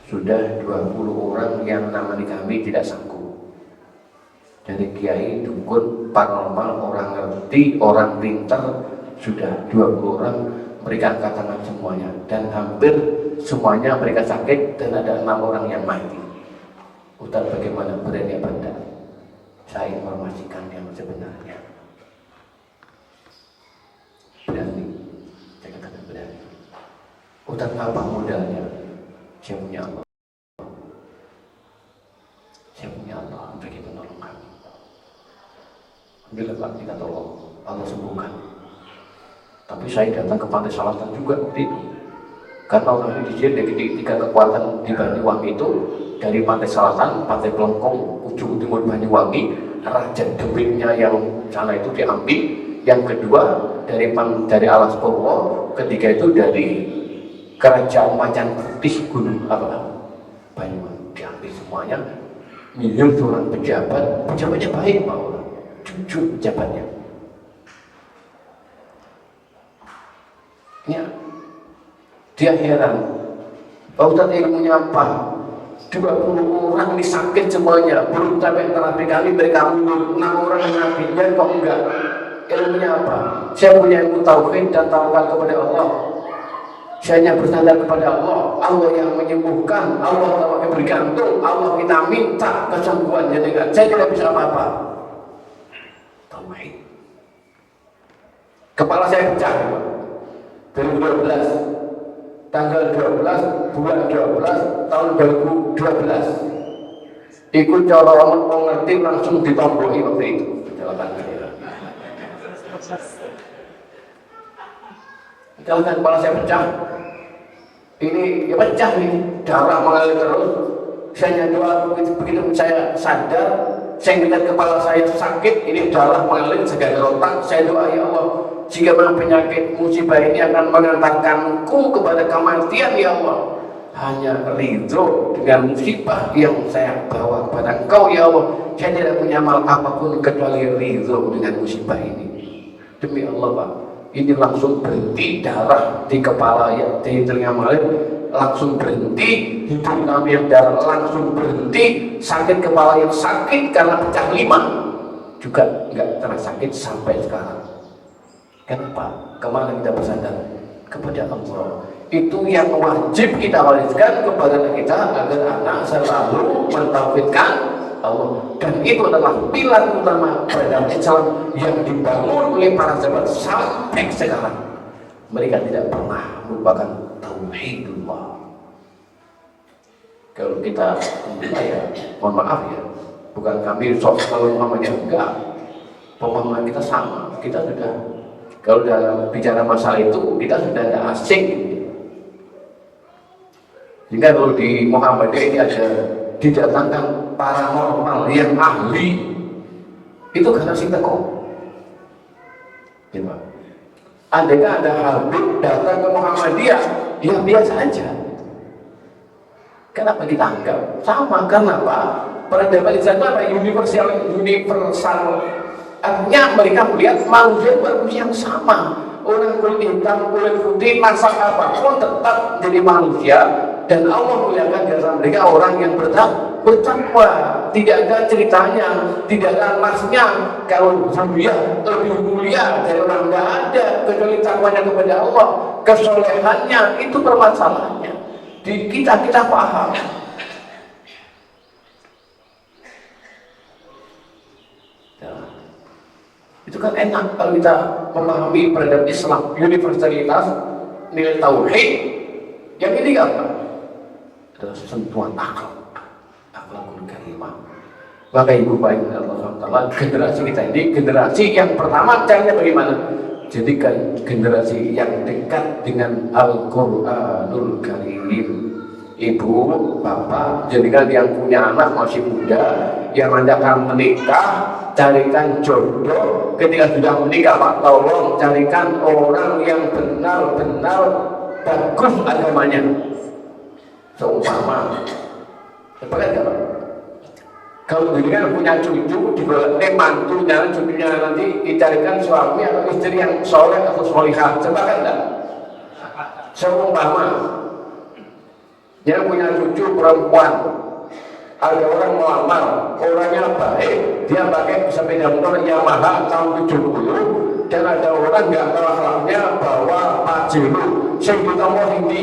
sudah 20 orang yang namanya kami tidak sanggup. Dari kiai, dukun, paranormal, orang ngerti, orang pintar, sudah 20 orang mereka angkat tangan semuanya, dan hampir semuanya mereka sakit, dan ada 6 orang yang mati. Ustaz, bagaimana, berani apa enggak? Saya informasikan yang sebenarnya. Berani, saya katakan berani. Ustaz, apa modalnya? Saya punya Allah. Saya punya Allah untuk menolong kami. Alhamdulillah Pak, kita tolong, Allah sembuhkan. Tapi saya datang ke Pantai Selatan juga waktu itu, karena orang Indonesia dari 3 kekuatan di Banyuwangi itu, dari Pantai Selatan, Pantai Pelengkong, ujung timur Banyuwangi, Raja Debitnya yang sana itu diambil. Yang kedua dari Alas Purwo, ketiga itu dari Kerajaan Macan Putih Gunung Banyuwangi, diambil semuanya. Milih seorang pejabatnya baik Pak, jujur pejabatnya. Ya, dia heran, Pak Ustadz ilmunya apa? 20 orang ini sakit semuanya, belum sampai terapi kali mereka mundur, 6 orang yang nabinya kok enggak. Ilmunya apa? Saya punya ilmu tauhid dan tawakal kepada Allah. Saya hanya bersandar kepada Allah. Allah yang menyembuhkan, Allah yang bergantung, Allah kita minta kesembuhan jenengan. Saya tidak bisa apa-apa. Tauhid. Kepala saya pecah. 2012, tanggal 12 bulan 12 tahun 2012, ikut cara orang mau ngerti langsung ditomboki waktu itu. Kecelakaan kepala saya pecah. Ini ya pecah ini, darah mengalir terus. Saya doa begitu saya sadar, saya ngelihat kepala saya sakit, ini darah mengalir segala otak. Saya doa, ya Allah, jika memang penyakit musibah ini akan mengantarkanku kepada kematian, ya Allah, hanya ridho dengan musibah yang saya bawa kepada Engkau, ya Allah. Saya tidak punya amal apapun kecuali ridho dengan musibah ini. Demi Allah Pak, ini langsung berhenti, darah di kepala ya, di telinga mengalir langsung berhenti, hidung kami yang darah langsung berhenti, sakit kepala yang sakit karena pecah 5 juga nggak terasa sakit sampai sekarang. Kenapa? Kemana kita bersandar? Kepada Allah. Itu yang wajib kita wariskan kepada anak kita, agar anak selalu mentauhidkan Allah. Dan itu adalah pilar utama peradaban Islam yang dibangun oleh para sahabat sampai sekarang. Mereka tidak pernah melupakan tauhidullah. Kalau kita ya, mohon maaf ya, bukan kami sok kalau pemahamannya, enggak. Pemahaman kita sama. Kita sudah, kalau dalam bicara masalah itu, kita sudah tidak asing. Sehingga kalau di Muhammadiyah ini ada didatangkan paranormal yang ahli, itu karena sinteko. Ya, andaikan ada Habib datang ke Muhammadiyah, ya biasa aja. Kenapa kita anggap sama? Karena apa? Peradaban Islam itu apa? Universal. Artinya mereka melihat manusia berfungsi yang sama. Orang kulit hitam, kulit putih, masa apapun tetap jadi manusia. Dan Allah muliakan di antara mereka orang yang bertakwa. Tidak ada ceritanya, tidak ada nasnya. Kalau mulia lebih mulia dari orang, tidak ada kecuali takwanya kepada Allah. Kesolehannya itu permasalahannya. Di kita paham. Itu kan enak kalau kita memahami peradaban Islam, universalitas, nilai tauhid. Yang ini apa? Adalah sentuhan akhlakul karimah. Maka ibu baik Allah SWT, generasi kita ini generasi yang pertama caranya bagaimana? Jadikan generasi yang dekat dengan Al-Quranul Karim. Ibu, bapak, jadikan yang punya anak masih muda, yang akan menikah, carikan jodoh. Ketika sudah menikah, Pak, tolong carikan orang yang benar-benar bagus agamanya. Seumpama, sepakat nggak Pak? Kalau jadikan punya cucu, diboleh mantunya, cucunya nanti dicarikan suami atau istri yang soleh atau solihah. Sepakat nggak? Seumpama, Dia punya cucu perempuan. Ada orang melamar, orangnya baik, dia pakai sepeda motor Yamaha tahun 70, dan ada orang nggak tahu akhlaknya bawa Pajero, sing ditompo tinggi.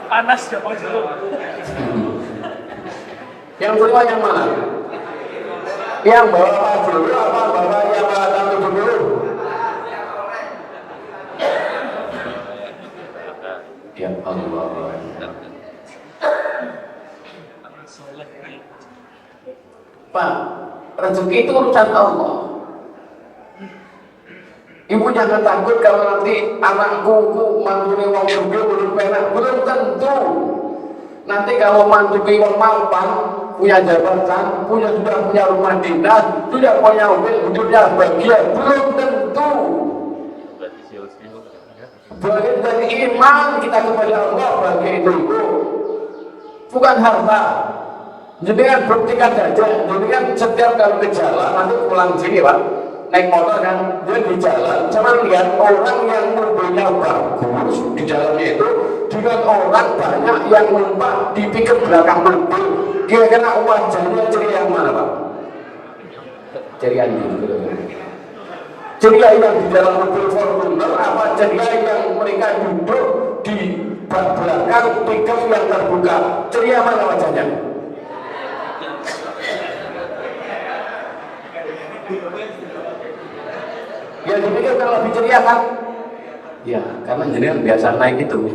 Panas ya Pajero. Yang kedua yang mana? Yang bawa Pajero apa bawa Yamaha tahun 70? Ya Allah. Pak, rezeki itu urusan Allah. Ibu jangan takut kalau nanti anakku mantune wong sugih belum penak, belum tentu. Nanti kalau mantune wong mapan, punya jabatan, sudah punya rumah dinas, sudah punya mobil, hidupnya bahagia, belum tentu. Bagian dari iman kita kepada Allah bagian itu bukan harta. Jadi kan buktikan saja. Jadi kan setiap kali ke jalan nanti pulang sini Pak, naik motor kan, dia di jalan, cuma lihat orang yang mobilnya bagus di jalannya itu dengan orang banyak yang numpang di pickup belakang mobil. Kira-kira wajahnya ceria yang mana Pak? Ceria ini. Ceria yang di dalam mobil Fortuner apa ceria yang mereka duduk di bak belakang pickup yang terbuka? Ceria mana wajahnya? Ya dipikir kalau lebih ceria kan? Ya, karena jenengan biasa naik itu.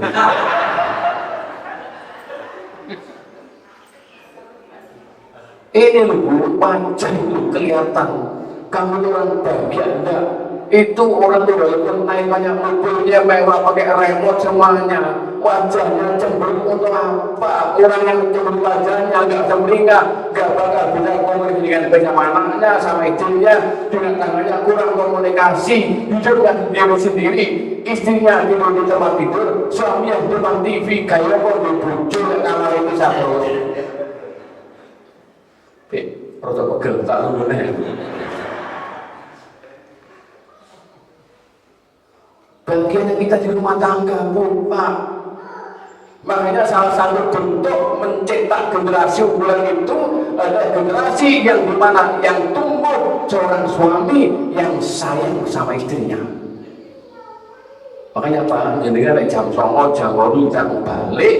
Ini loh, wajah itu kelihatan. Kamu orang bahagia enggak? Itu orang tuh walaupun naik banyak mobilnya mewah pakai remote semuanya, wajahnya cemberut untuk apa? Orang yang cemberut wajahnya nggak cemberingah, nggak bakal bisa komunikasi dengan anaknya sama istrinya, dengan tangannya kurang komunikasi, hidupnya sendiri, istrinya tidur di tempat tidur, suaminya di depan TV, kayak kok dibujuk kamar itu satu. Protokol tak boleh. Bagian kita di rumah tangga, Bu, Pak. Makanya salah satu bentuk mencetak generasi unggulan itu adalah generasi yang dimana yang tumbuh seorang suami yang sayang sama istrinya. Makanya Pak, jenengan jam 09.00 jam 8 kita balik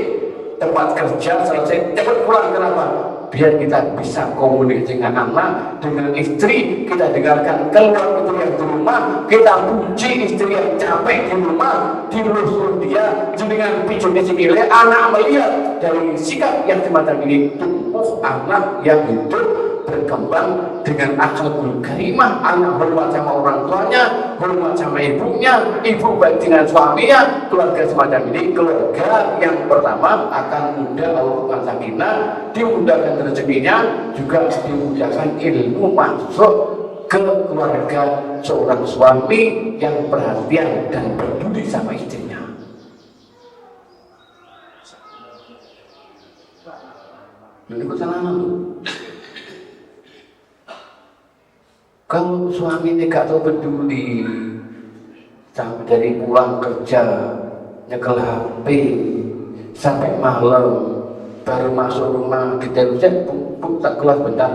tempat kerja selesai cepat pulang. Kenapa? Biar kita bisa komunikasi dengan anak, dengan istri, kita dengarkan keluar itu yang di rumah, kita puji istri yang capek di rumah, dilus dia, dengan picu di sikile, anak melihat dari sikap yang semacam ini, tumbuh anak yang hidup berkembang dengan akhlakul karimah, anak hormat sama orang tuanya, hormat sama ibunya, ibu baik dengan suaminya, keluarga semacam ini, keluarga yang pertama akan mudah Allah sakinah, dimudahkan rezekinya, juga dimudahkan ilmu masuk ke keluarga seorang suami yang perhatian dan peduli sama istrinya. Ini kesalahan lu. Kalau suami ini gak tahu peduli, sampai dari pulang kerja nyekel HP sampai malam, baru masuk rumah kita ucap bu tak kelas bentar,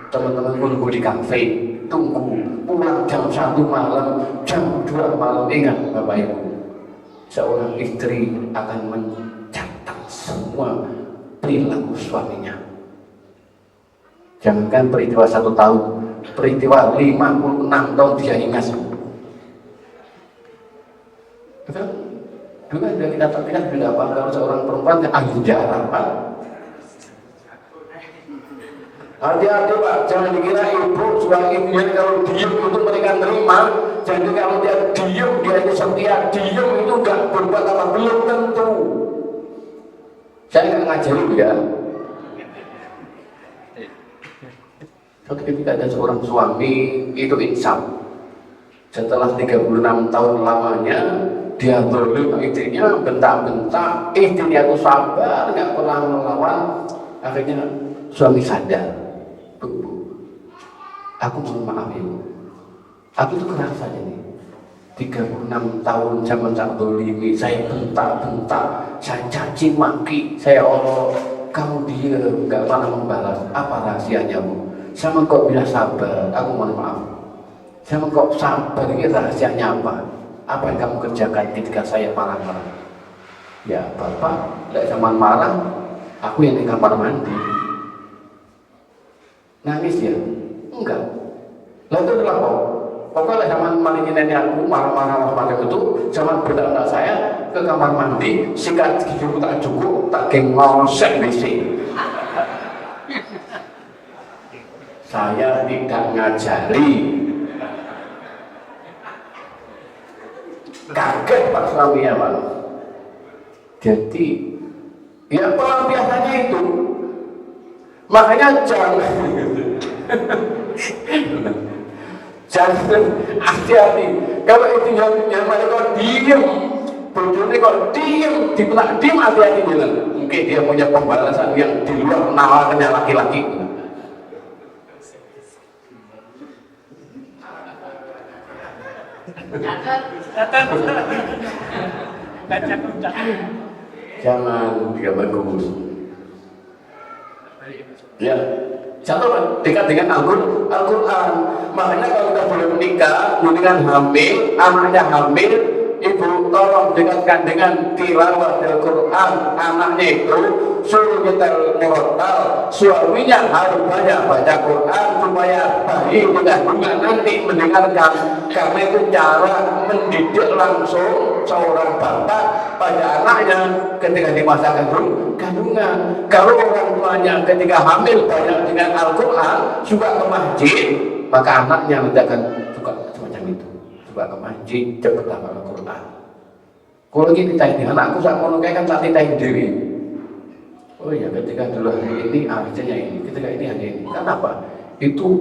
teman-teman nunggu di kafe, tunggu pulang jam 1 malam, jam 2 malam. Ingat Bapak Ibu, seorang istri akan mencatat semua perilaku suaminya. Jangankan peristiwa 1 tahun, peristiwa 56 tahun dia ingat. Betul? Dulu ada kita sudah apa kalau seorang perempuan yang ahli jarak Pak. Hati-hati Pak, jangan dikira ibu suami ibunya kalau diem itu mereka nerima. Jadi kalau dia diem, dia itu setia, diem itu enggak berbuat apa, belum tentu. Saya nggak ngajarin ya. Suatu ketika ada seorang suami itu insaf. Setelah 36 tahun lamanya dia zalim istrinya, bentak-bentak, istrinya itu sabar, nggak pernah melawan. Akhirnya suami sadar, Bu, aku mohon maaf ibu, Aku tuh kerasa ini 36 tahun zaman tak dolimi, saya bentak-bentak, saya caci maki, saya Allah, kamu diam, gak pernah membalas. Apa rahasianya Bu? Sama kok bisa sabar? Aku mohon maaf. Sama kok sabar, ini rahasianya apa? Apa yang kamu kerjakan ketika saya marah-marah? Ya Bapak, tidak zaman marah, aku yang di kamar mandi. Nangis ya? Enggak. Lalu itu adalah kok. Pokoknya zaman malingin nenek aku marah-marah macam itu, zaman benar saya ke kamar mandi, sikat gigi tak cukup, tak ngosek WC. Saya tidak ngajari. Kaget Pak suami ya Pak. Jadi ya pelampiasannya itu. Makanya jangan hati-hati. Kalau itu yang mereka diem, bojone kok diem, dipelak diem, hati-hati bilang. Mungkin dia punya pembalasan yang di luar nalarnya laki-laki. Jangan, tidak bagus. Ya, satu dekat dengan Al-Quran. Makanya kalau kita boleh menikah hamil, anaknya hamil, ibu tolong dekatkan dengan tilawah Al-Quran. Anaknya itu suruh nyetel murattal, suaminya harus banyak baca Quran supaya bayi tidak juga nanti mendengarkan. Karena itu cara mendidik langsung seorang bapak pada anaknya ketika di masa kandungan. Kalau orang tuanya ketika hamil banyak dengan Al-Quran, suka ke masjid, maka anaknya tidak akan suka semacam itu. Suka ke masjid, cepat hafal Al-Quran. Kalau lagi ditanya anakku saat mau kan tak ditanya diri. Oh iya, ketika dulu hari ini artinya ini, ketika ini hari ini. Kenapa? Itu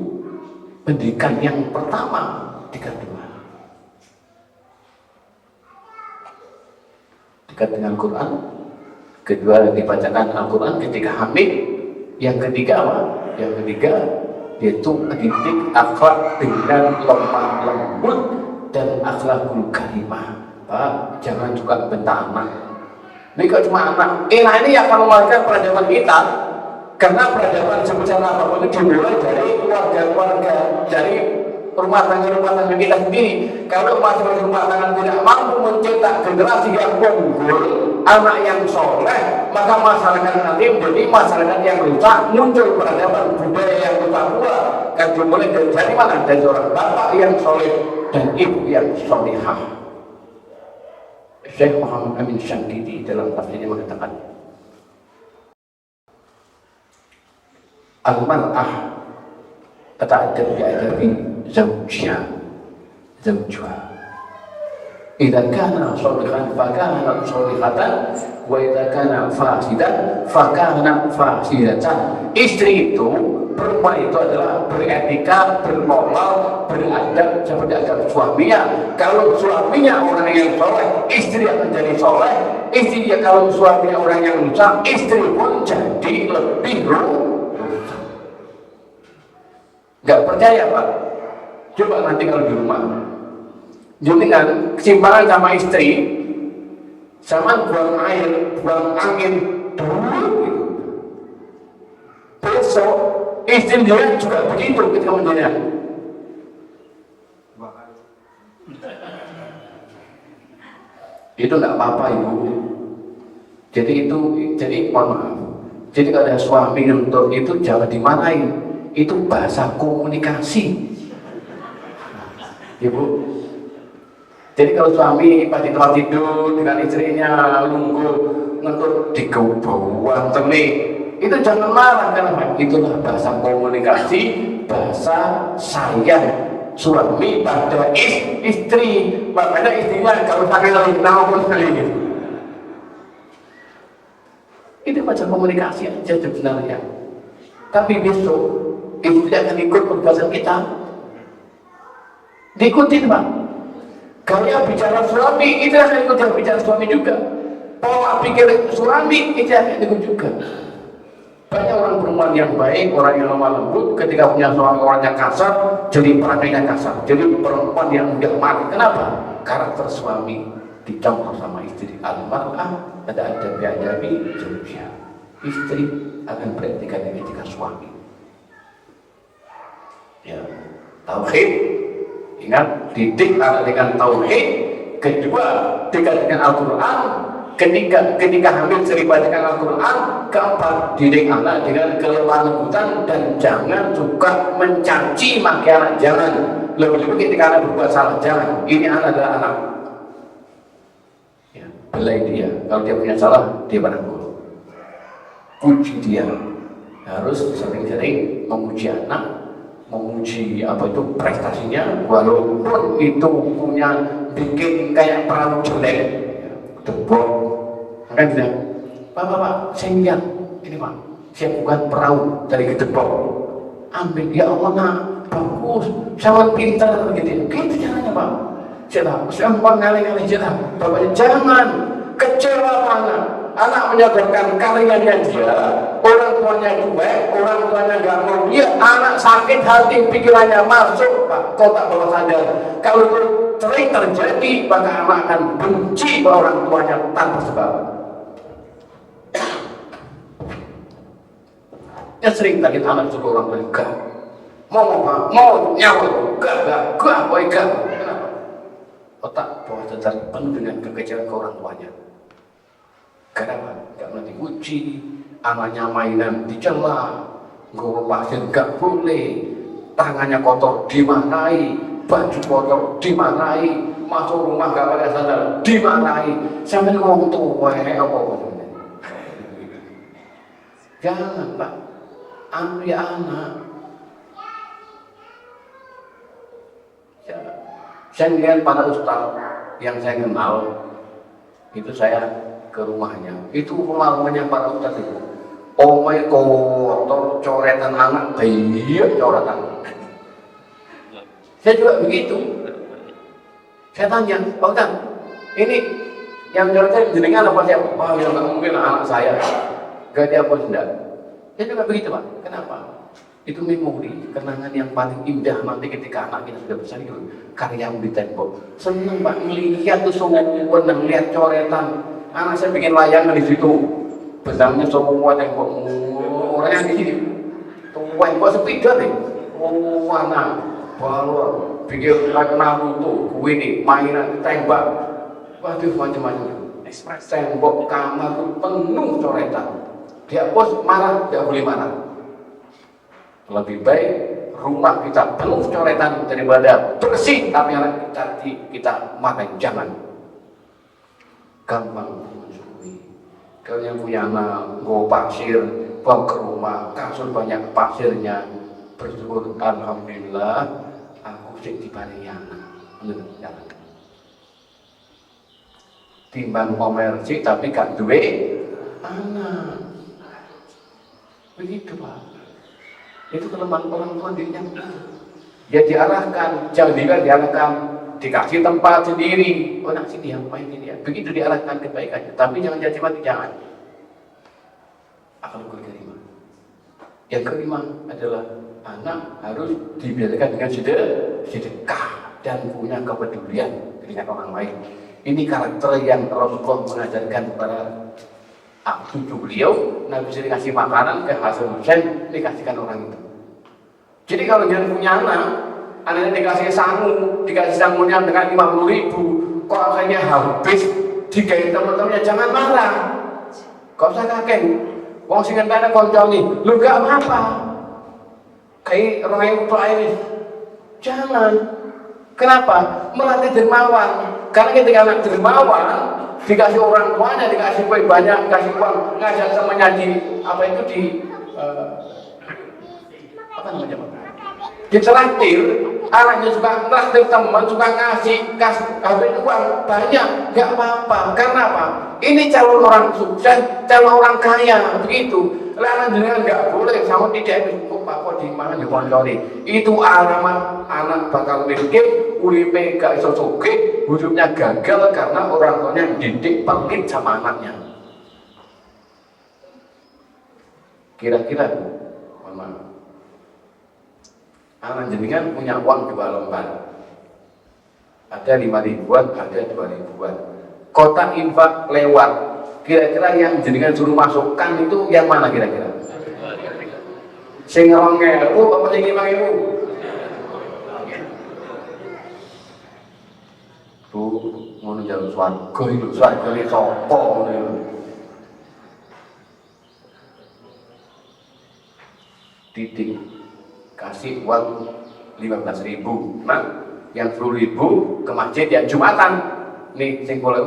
pendidikan yang pertama di kandungan. Dekat dengan Quran. Kedua dibacakan Al-Quran ketika hamil. Yang ketiga apa? Yang ketiga yaitu mendidik akhlak dengan lemah lembut dan akhlakul karimah. Pak, jangan juga bentak anak. Ini kok cuma anak. Nah ini yang akan memulihkan peradaban kita. Karena peradaban sebesar apapun itu dimulai dari keluarga-keluarga, dari rumah tangga kita sendiri. Kalau rumah tangga tidak mampu mencetak generasi yang unggul, anak yang soleh, maka masyarakat nanti menjadi masyarakat yang rusak, muncul peradaban budaya yang rusak pula. Kan dimulai dari mana? Dari seorang bapak yang soleh dan ibu yang solehah. Syekh Muhammad Amin Syangkiti dalam tafsirnya mengatakan, al-mar'ah tata'addab bi'adabi zawjiha. Idza kana shalihan fakana shalihatan, wa idza kana fasidan fakana fasidatan. Istri itu, perempuan itu adalah beretika, bermoral, beradab seperti adab suaminya. Kalau suaminya orang yang soleh, istri akan jadi soleh. Istri kalau suaminya orang yang rusak, istri pun jadi lebih rusak. Gak percaya Pak? Coba nanti kalau di rumah, jangan kesimpangan sama istri, sama buang air, buang angin dulu gitu. Besok istri dia juga begitu ketika menjadi. Itu enggak apa-apa Ibu. Jadi mohon maaf. Jadi kalau ada suami untuk itu jangan dimarahin. Itu bahasa komunikasi. Ibu. Jadi kalau suami pada tempat tidur dengan istrinya lungguh ngentut digobauan temik, itu jangan marah karena itulah bahasa komunikasi, bahasa sayang suami pada istri. Makanya istrinya kalau sakit namun gitu. Itu bahasa komunikasi aja sebenarnya. Tapi besok ibu tidak akan ikut pembahasan kita. Diikutin Pak. Gaya bicara suami itu akan ikut bicara suami juga. Pola pikir suami itu akan ikut juga. Banyak orang perempuan yang baik, orang yang lemah lembut, ketika punya suami orangnya kasar, jadi perangainya kasar, jadi perempuan yang mudah mati. Kenapa? Karakter suami dicontoh sama istri. Al-mar'ah ada biadabi zawjiha. Istri akan beretika dengan etika suami. Ya, tauhid. Ingat, didik anak dengan tauhid. Kedua, dekat dengan Al-Quran. Ketika hamil seriba dengan Al-Quran. Keempat, didik anak dengan kelemah lembutan dan jangan suka mencaci maki anak. Jangan. Lebih-lebih ketika anak berbuat salah, jangan. Ini anak adalah anak. Ya, belai dia. Kalau dia punya salah, dia merangkul. Puji dia. Harus sering-sering memuji anak, memuji apa itu prestasinya, walaupun itu punya bikin kayak perahu jelek, debok, kan tidak. Pak, saya lihat ini Pak, saya bukan perahu dari gedebok. Ambil ya Allah nak, bagus, sangat pintar begitu. Gitu caranya Pak. Saya mau ngalih-ngalih jelas. Bapaknya jangan kecewa anak. Anak menyodorkan karyanya dia, orang tuanya cuek, orang tuanya nggak mau dia, anak sakit hati, pikirannya masuk, Pak, kau tak bawa sadar. Kalau itu sering terjadi, maka anak akan benci orang tuanya tanpa sebab. Ya sering tadi anak suruh orang lain, gak mau nyawa, gak, boy, gak. Kenapa? Otak bawah sadar penuh dengan kekecewaan ke orang tuanya. Kenapa? Gak nanti uji, anaknya mainan dicela, ngurus pasir gak boleh, tangannya kotor dimarahi, baju kotor dimarahi, masuk rumah gak pakai sandal dimarahi, sampai ngomong tua apa. Jangan Pak, ambil anak. Saya lihat para ustaz yang saya kenal, itu saya ke rumahnya, itu rumahnya para ustaz itu omai kotor, coretan anak banyak coretan. Saya juga begitu. Saya tanya, Pak Ustaz, ini yang coretan jenengan apa siapa? Wah, ya nggak mungkin anak saya. Gak dihapus enggak. Saya juga begitu Pak. Kenapa? Itu memori, kenangan yang paling indah nanti ketika anak kita sudah besar itu karyamu di tembok. Seneng Pak melihat tuh semua, melihat coretan. Anak saya bikin layangan di situ, benangnya semua tembok, orangnya di sini, tembok sepeda nih, warna, balon, bikin Naruto, ini mainan tembak, waduh macam-macam. Tembok kamar itu penuh coretan. Dia bos marah, tidak boleh marah. Lebih baik rumah kita penuh coretan daripada bersih tapi anak kita makan. Jangan. Gampang menyusui. Kalau yang punya anak, go pasir, bawa ke rumah, kasur banyak pasirnya, bersyukur alhamdulillah, aku sing diparingi anak. Jangan. Timbang komersi tapi gak duwe anak. Begitu Pak. Itu kelemahan orang tua dirinya. Ya diarahkan, jangan diarahkan. Dikasih tempat sendiri, nak sini yang main ini ya. Begitu diarahkan kebaikannya, tapi jangan jadi mati, jangan. Akhlakul karimah. Yang kelima adalah anak harus dibiasakan dengan sedekah dan punya kepedulian dengan orang lain. Ini karakter yang Rasulullah mengajarkan kepada cucu beliau. Nabi sering kasih makanan ke Hasan Hussein, dikasihkan orang itu. Jadi kalau jangan punya anaknya dikasih sangunya dengan 50.000, kok akhirnya habis digawe teman-temannya, jangan marah. Kau usah kakek, wong sing ngenteni koncone, lu gak apa-apa. Kayak orang tua ini, jangan. Kenapa? Melatih dermawan. Karena ketika anak dermawan, dikasih orang tuanya, dikasih kue banyak, dikasih uang, ngajak temannya di apa itu di apa namanya Pak? Ditraktir, anaknya suka traktir teman, suka ngasih uang banyak, gak apa-apa. Karena apa? Ini calon orang sukses, calon orang kaya, begitu. Lalu dengan gak boleh, sama tidak Pak di mana di koncone. Itu alamat anak bakal miskin, uripe gak iso sugih, hidupnya gagal karena orang tuanya didik pelit sama anaknya. Kira-kira, mohon maaf, anak jenengan punya uang 2 lembar, ada 5 ribuan, ada 2 ribuan, kotak infak lewat, kira-kira yang jenengan suruh masukkan itu yang mana kira-kira? Sing 2.000 apa sing 5.000? Bu, ngono jalur swarga itu, swarga ini sapa ngono. Titik kasih uang 15.000, nah yang 10.000 ke masjid ya Jumatan. Nih sing kula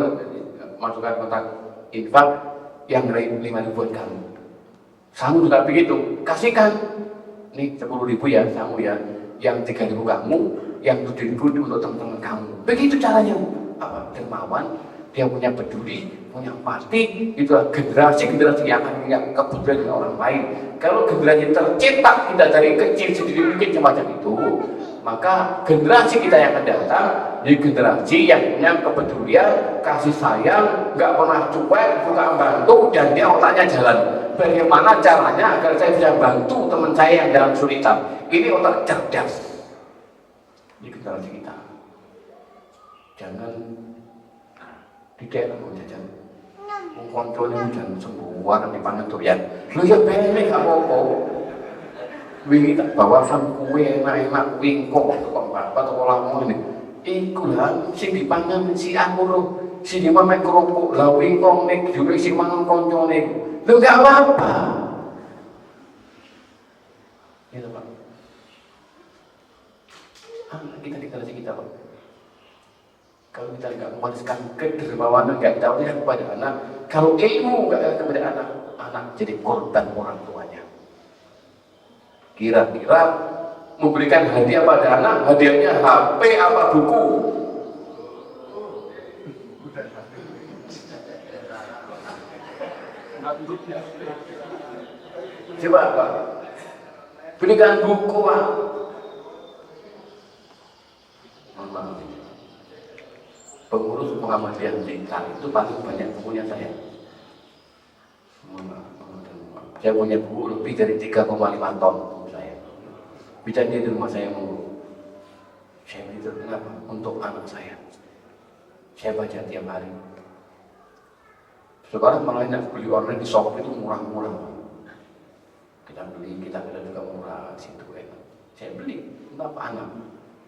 masukkan kotak infak yang 5.000 buat kamu. Kamu juga begitu, kasihkan. Nih 10.000 ya, kamu ya. Yang 3.000 kamu, yang 7.000 untuk teman-teman kamu. Begitu caranya. Apa? Dermawan, dia punya peduli, punya empati. Itulah generasi-generasi yang akan punya kepedulian dengan orang lain. Kalau generasi tercetak kita dari kecil sendiri mungkin semacam itu, maka generasi kita yang akan datang jadi generasi yang punya kepedulian, kasih sayang, nggak pernah cuek, suka bantu, dan dia otaknya jalan. Bagaimana caranya agar saya bisa bantu teman saya yang dalam kesulitan? Ini otak cerdas. Ini generasi kita. Jangan di daerah mau jajan. Kontrolnya jangan sembuhan di pangan doyan. Lu ya bener apa-apa. Wingi tak bawakan kue enak-enak wingko kok bapak atau lamu ini. Iku lah sing dipangan si aku lho. Si di mana kerupuk lah wingko nek jure sing mangan koncone. Lu gak apa-apa. Gitu Pak. Kita dikasih kita Pak. Kalau kita nggak mewariskan kedermawanan, nggak tahu ya kepada anak. Kalau ilmu nggak kepada anak, anak jadi korban orang tuanya. Kira-kira memberikan hadiah pada anak, hadiahnya HP apa buku? Coba Pak, berikan buku Pak. Pengurus Muhammadiyah Blitar itu paling banyak bukunya saya. Saya punya buku lebih dari 3,5 ton buku saya. Bisa di rumah saya mulu. Saya beli itu kenapa? Untuk anak saya. Saya baca tiap hari. Sekarang malah enak beli online di Shopee itu murah-murah. Kita beli, kita juga murah di situ enak. Saya beli, kenapa anak?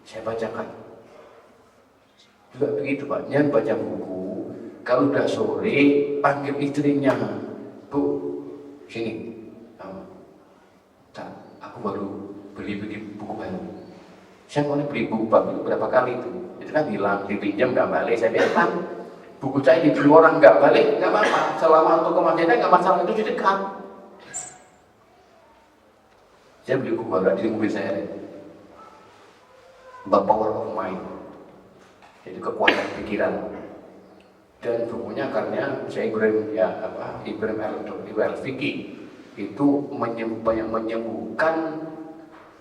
Saya bacakan. Juga begitu Pak, yang baca buku, kalau udah sore panggil istrinya, Bu, sini, aku baru beli buku baru. Saya mau beli buku baru berapa kali itu kan hilang, dipinjam nggak balik, saya bilang buku saya dibeli orang nggak balik, nggak apa-apa, selama untuk kematiannya nggak masalah, itu di dekat. Saya beli buku baru di mobil saya, The Power of Mind. Jadi kekuatan pikiran, dan bukunya karena saya Ibrahim Al-Fiqi itu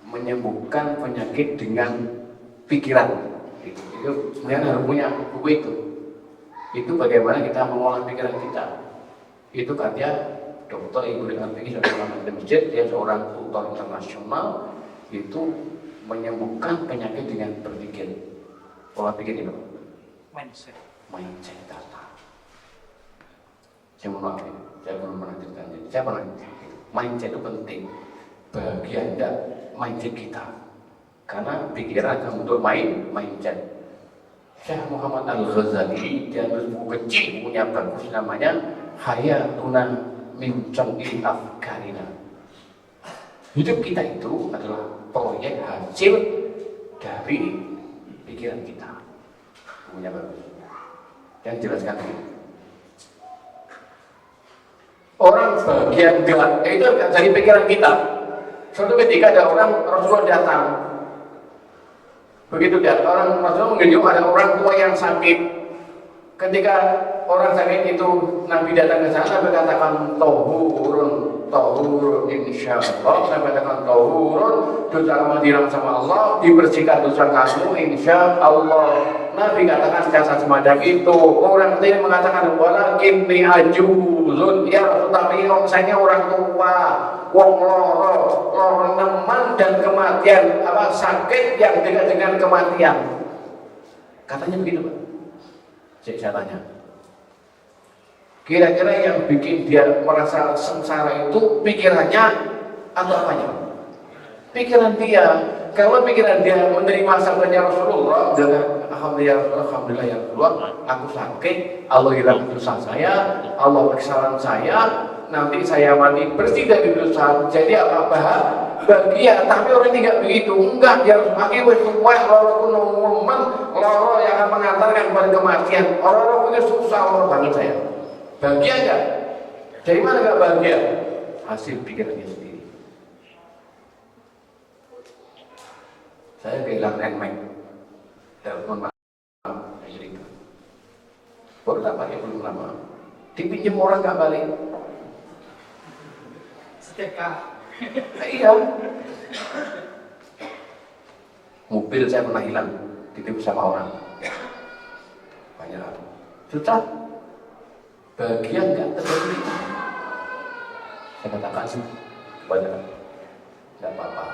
menyembuhkan penyakit dengan pikiran. Itu sebenarnya harus punya buku itu. Itu bagaimana kita mengolah pikiran kita. Itu katanya Dr. Ibrahim Al-Fiqi seorang masjid, dia seorang tutor internasional, itu menyembuhkan penyakit dengan berpikir. Pola pikir itu mindset data. Saya mau saya belum pernah ceritanya. Saya pernah mindset itu penting bagi Anda, mindset kita, karena pikiran akan untuk mindset. Syekh Muhammad Al-Ghazali dia nulis buku kecil, bukunya bagus, namanya Hayatuna min Jam'il Afkarina. Hidup kita itu adalah proyek hasil dari pikiran kita. Bukunya bagus. Yang jelaskan ini. Orang bagian gelap itu dari pikiran kita. Suatu ketika ada orang Rasulullah datang. Begitu dia orang Rasulullah menunjuk ada orang tua yang sakit. Ketika orang sakit itu Nabi datang ke sana, Nabi katakan tohurun insya Allah. Nabi katakan tohurun, dosa kamu dirahmati sama Allah, dibersihkan dosa kamu insya Allah. Nabi katakan kata semacam itu. Orang tadi mengatakan walakin ni ajuzun, ya Rasul, tapi saya orang tua, wong loro neman dan kematian, sakit yang dekat dengan kematian. Katanya begitu, Pak. Saya tanya, kira-kira yang bikin dia merasa sengsara itu pikirannya atau apanya? Pikiran dia. Kalau pikiran dia menerima sabdanya Rasulullah dengan alhamdulillah ya Rasulullah, aku sakit, Allah hilang dosa saya, Allah kesalahan saya, nanti saya mati bersih dari dosa, jadi apa bahagia. Tapi orang ini nggak begitu, enggak, dia harus pakai tua loro kunoman, loro yang akan mengantarkan kepada kematian. Loro itu susah, loro banget saya. Bahagia enggak? Dari mana enggak bahagia? Hasil pikirannya sendiri. Saya kehilangan handmade, telepon maaf, jadi baru tak pakai belum lama, dipinjam orang nggak balik. Setrika. Iya. Mobil saya pernah hilang, dititip sama orang. Banyak. Susah. Bahagia nggak terjadi. Saya katakan sih, banyak. Nggak apa-apa.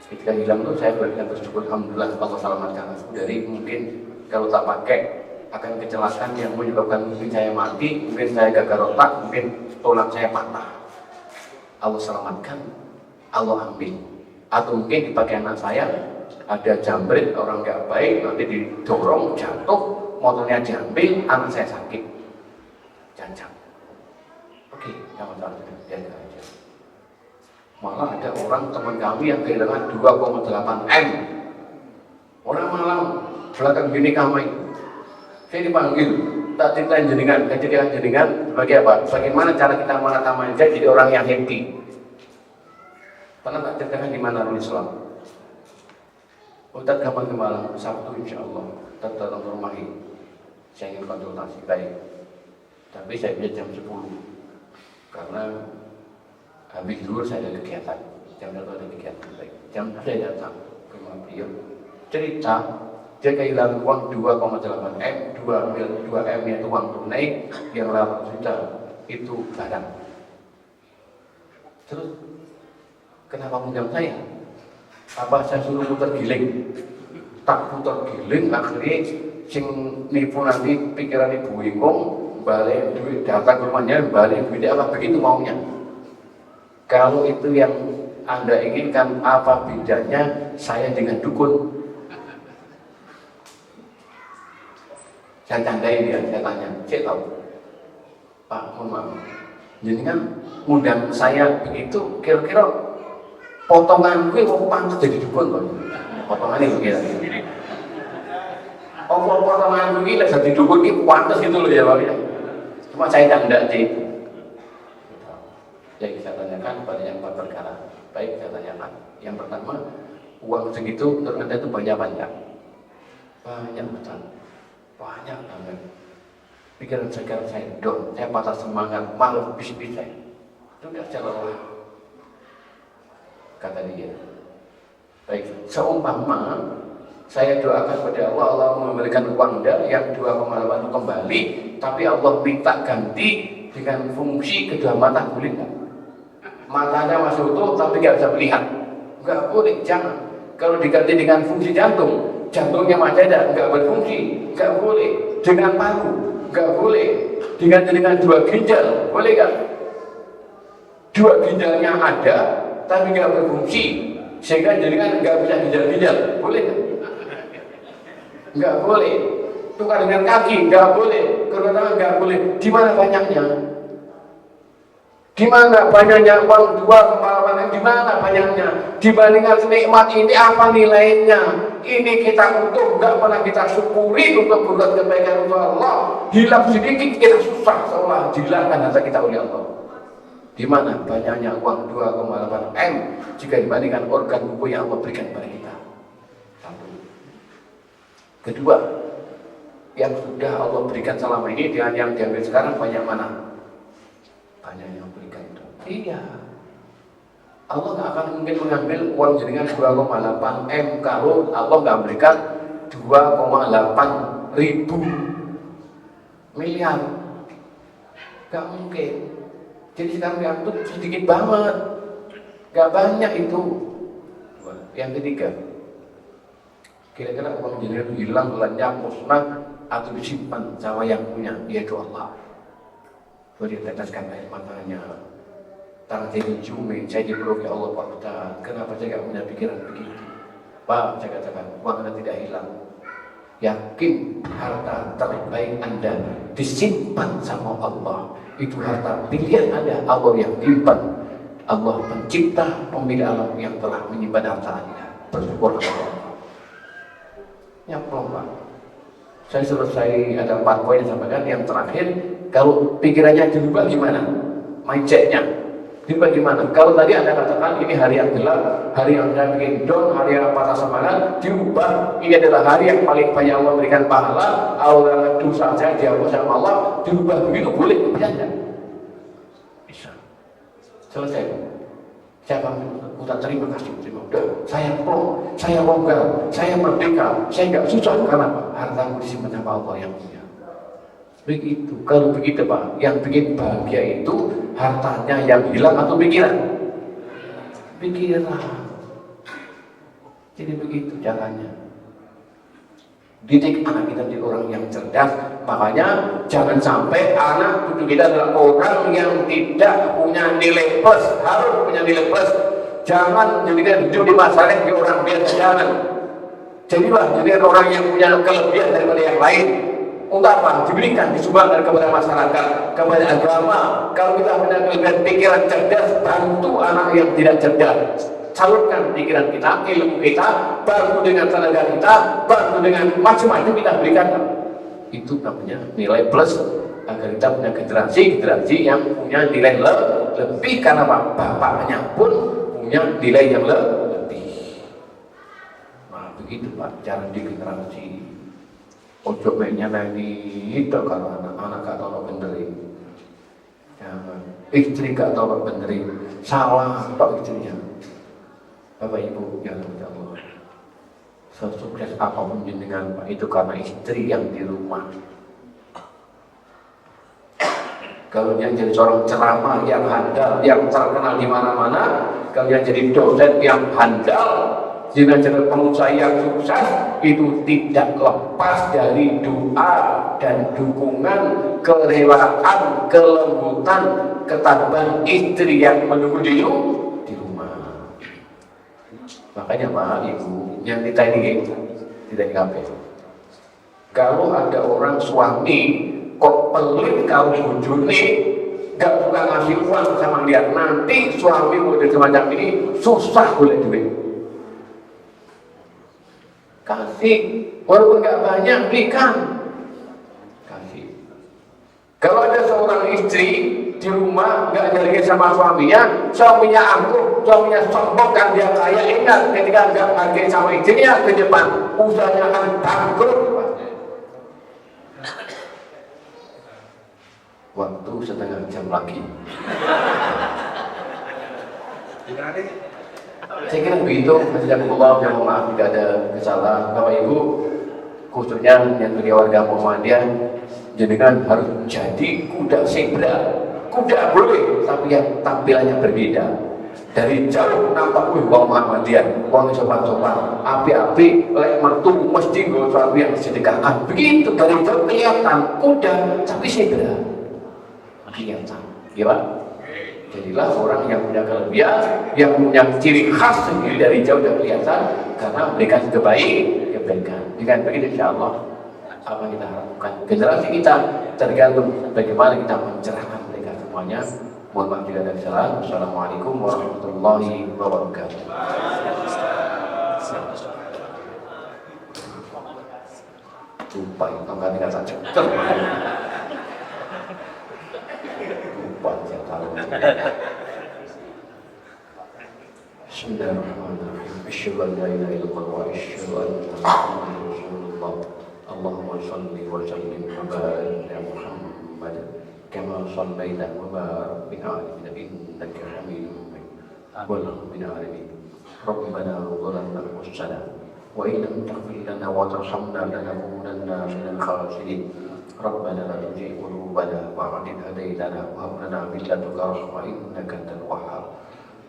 Ketika hilang itu saya berikan bersyukur, alhamdulillah Allah selamatkan aku dari mungkin kalau tak pakai akan kecelakaan yang menyebabkan mungkin saya mati, mungkin saya gagal otak, mungkin tulang saya patah. Allah selamatkan, Allah ambil. Atau mungkin dipakai anak saya, ada jambret orang nggak baik, nanti didorong jatuh, motornya diambil, anak saya sakit, cacat. Oke, jangan salah, jaga aja. Malah ada orang teman kami yang kehilangan 2,8 M. Orang malam belakang gini kami, saya dipanggil, tak ceritain jenengan, kejadian jenengan sebagai apa? Bagaimana cara kita menata manja jadi orang yang happy? Pernah tak ceritakan di mana Ruli Islam? Ustaz kapan ke malam? Sabtu insya Allah. Tetap rumah ini. Saya ingin konsultasi baik. Tapi saya bisa jam 10 karena habis dulu saya ada kegiatan, jam 1 ada kegiatan baik. Jam 2 saya datang ke rumah beliau, cerita dia kehilangan uang 2,8 M, 2 M itu uang tunai, yang 8 juta itu barang. Terus kenapa menjam saya? Apa saya suruh putar giling? Tak putar giling, akhirnya sing nipu nanti pikiran ibu bingung, balik duit datang ke rumahnya, balik duit apa begitu maunya. Kalau itu yang Anda inginkan, apa bedanya saya dengan dukun? Saya candain dia, saya tanya, saya tahu, Pak, mohon maaf, jadi kan undang saya begitu, kira-kira potongan gue mau pantas jadi dukun kok? Potongannya begitu. Oh, potongan gue lah jadi dukun ini pantas gitu loh ya Pak. Cuma saya canda sih. Jadi saya tanyakan pada yang perkara. Baik, saya tanyakan. Yang pertama, uang segitu menurut Anda itu banyak-banyak? Banyak betul. Banyak banget. Pikiran saya down, saya patah semangat, malu bis-bis saya. Sudah saya lelah. Kata dia. Baik, seumpama saya doakan pada Allah, Allah memberikan uang Anda yang 2,8 itu kembali, tapi Allah minta ganti dengan fungsi kedua mata, boleh nggak? Matanya masih utuh tapi nggak bisa melihat, nggak boleh, jangan. Kalau diganti dengan fungsi jantung, jantungnya masih ada, nggak berfungsi, nggak boleh. Dengan paru, nggak boleh. Diganti dengan 2 ginjal, boleh nggak? 2 ginjalnya ada tapi nggak berfungsi, sehingga jenengan nggak bisa ginjal-ginjal, boleh nggak? Nggak boleh. Tukar dengan kaki, nggak boleh. Kedua tangan nggak boleh. Di mana banyaknya? Di mana banyaknya uang 2,8? Di mana banyaknya? Dibandingkan nikmat ini apa nilainya? Ini kita utuh, nggak pernah kita syukuri untuk berbuat kebaikan untuk Allah. Hilang sedikit kita susah, seolah dihilangkan harta kita oleh Allah. Di mana banyaknya uang 2,8 M jika dibandingkan organ tubuh yang Allah berikan kepada kita? Satu. Kedua, yang sudah Allah berikan selama ini dengan yang diambil sekarang banyak mana? Banyak yang berikan itu. Iya. Allah nggak akan mungkin mengambil uang jenengan 2,8 M kalau Allah nggak berikan 2,8 ribu miliar. Nggak mungkin. Jadi sekarang yang itu sedikit banget, nggak banyak itu. Yang ketiga, kira-kira uang jenengan hilang, lenyap, musnah, atau disimpan sama yang punya, yaitu Allah. Dia teteskan air matanya, tangan saya diciumi, saya dipeluk, ya Allah Pak Ustaz, kenapa saya nggak punya pikiran begitu? Pak, saya katakan, uang Anda tidak hilang. Yakin harta terbaik Anda disimpan sama Allah. Itu harta pilihan Anda, Allah yang menyimpan. Allah pencipta pemilik alam yang telah menyimpan harta Anda. Bersyukur kepada Allah. Ya Pak, saya selesai ada 4 poin yang sampaikan. Yang terakhir, kalau pikirannya dirubah gimana? Mindsetnya dirubah gimana? Kalau tadi Anda katakan ini hari yang gelap, hari yang saya bikin down, hari yang patah semangat, dirubah ini adalah hari yang paling banyak Allah memberikan pahala, Allah dosa saya dihapus sama Allah, dirubah begitu boleh? Bisa tidak? Bisa. Selesai. Saya udah terima kasih, terima. Udah, saya pro, saya longgar, saya merdeka, saya nggak susah karena hartaku disimpan sama Allah yang punya. Begitu. Kalau begitu Pak, yang bikin bahagia itu hartanya yang hilang atau pikiran? Pikiran. Jadi begitu caranya. Didik anak kita menjadi orang yang cerdas. Makanya jangan sampai anak cucu kita adalah orang yang tidak punya nilai plus. Harus punya nilai plus. Jangan jadikan hidup di masyarakat di orang biasa. Jangan. Jadilah jadikan orang yang punya kelebihan daripada yang lain. Untuk apa? Diberikan, disumbangkan kepada masyarakat, kepada agama. Kalau kita punya kelebihan pikiran cerdas, bantu anak yang tidak cerdas. Salurkan pikiran kita, ilmu kita, bantu dengan tenaga kita, bantu dengan macam-macam kita berikan. Itu namanya nilai plus agar kita punya generasi yang punya nilai lebih karena bapaknya pun punya nilai yang lebih. Nah begitu Pak, cara di generasi. Ojo mainnya ini itu kalau anak-anak gak tahu benerin, jangan istri gak tahu benerin, salah tok istrinya. Bapak Ibu yang Allah, sesukses apapun jenengan Pak itu karena istri yang di rumah. Kalau dia jadi seorang ceramah yang handal, yang terkenal di mana-mana, kalau dia jadi dosen yang handal, jadi pengusaha yang sukses, itu tidak lepas dari doa dan dukungan, kerelaan, kelembutan, ketabahan istri yang menunggu di rumah. Makanya Pak Ibu, yang kita ini kafe. Kalau ada orang suami kok pelit kalau bojone gak suka ngasih uang sama dia, nanti suami model semacam ini susah boleh duit. Kasih, walaupun nggak banyak, berikan. Kasih. Kalau ada seorang istri di rumah nggak jalan sama suaminya angkuh, suaminya sombong kan dia kaya, ingat ketika nggak hargai sama istrinya ke depan, usahanya akan bangkrut. Waktu setengah jam lagi. Saya kira begitu, Masjidullah, yang maaf jika ada kesalahan. Bapak Ibu, khususnya yang dari warga Muhammadiyah, jenengan harus menjadi kuda zebra. Kuda boleh, tapi yang tampilannya berbeda. Dari jauh nampak wong Muhammadiyah, wong sopan-sopan, api-api, lek mertu mesti nggo sesuatu yang sedekahkan. Begitu dari jauh kelihatan kuda, tapi zebra. Kelihatan, ya Pak? Jadilah orang yang punya kelebihan, yang punya ciri khas sendiri dari jauh dan kelihatan karena memberikan kebaikan. Dengan begitu insya Allah apa kita harapkan generasi kita tergantung bagaimana kita mencerahkan mereka semuanya. Mohon maaf jika ada kesalahan. Wassalamualaikum warahmatullahi wabarakatuh. Lupa itu tongkat saja. Bismillahirrahmanirrahim. Asyhadu an la ilaha illallah wa asyhadu anna Muhammadan rasulullah. Allahumma صل وسلم وبارك على محمد كما صليت وبارك على إنك حميد مجيد والحمد لله العالمين ربنا ظلمنا أنفسنا وإن لم تغفر لنا وترحمنا لنكونن من الخاسرين ربنا لا تزغ قلوبنا بعد إذ هديتنا وهب لنا من لدنك رحمة إنك أنت الوهاب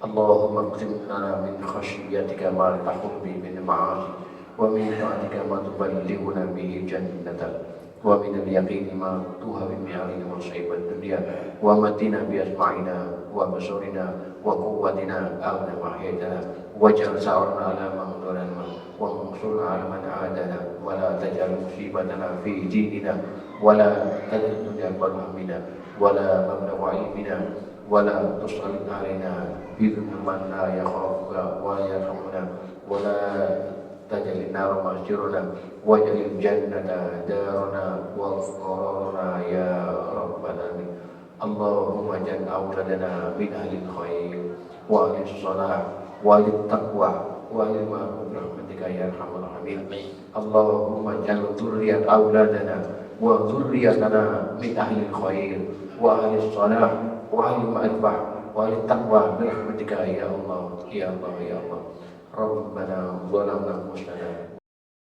اللهم اقسم لنا من خشيتك ما تحول به من المعاصي ومن طاعتك ما تبلغنا به جنتك ومن اليقين ما تهون به علينا مصائب الدنيا ومتنا بأسماعنا وبصرنا وقوتنا أبدا ما أحييتنا واجعل ثأرنا على من ظلمنا وانصرنا على من عادانا ولا تجعل مصيبتنا في ديننا ولا تجعل الدنيا أكبر همنا ولا مبلغ علمنا ولا تسلط علينا بذنوب لا يخافك ولا يرحمنا ولا تجعل النار مسجرنا واجعل الجنة دارنا وقرارنا يا رب العالمين اللهم اجعل أولادنا من أهل الخير وأهل الصلاح وأهل التقوى وأهل المعروف برحمتك يا أرحم الراحمين اللهم اجعل ذرية أولادنا وذريتنا من أهل الخير وأهل الصلاح وأهل المعرفة وأهل التقوى برحمتك يا الله يا الله يا الله ربنا ظلمنا أنفسنا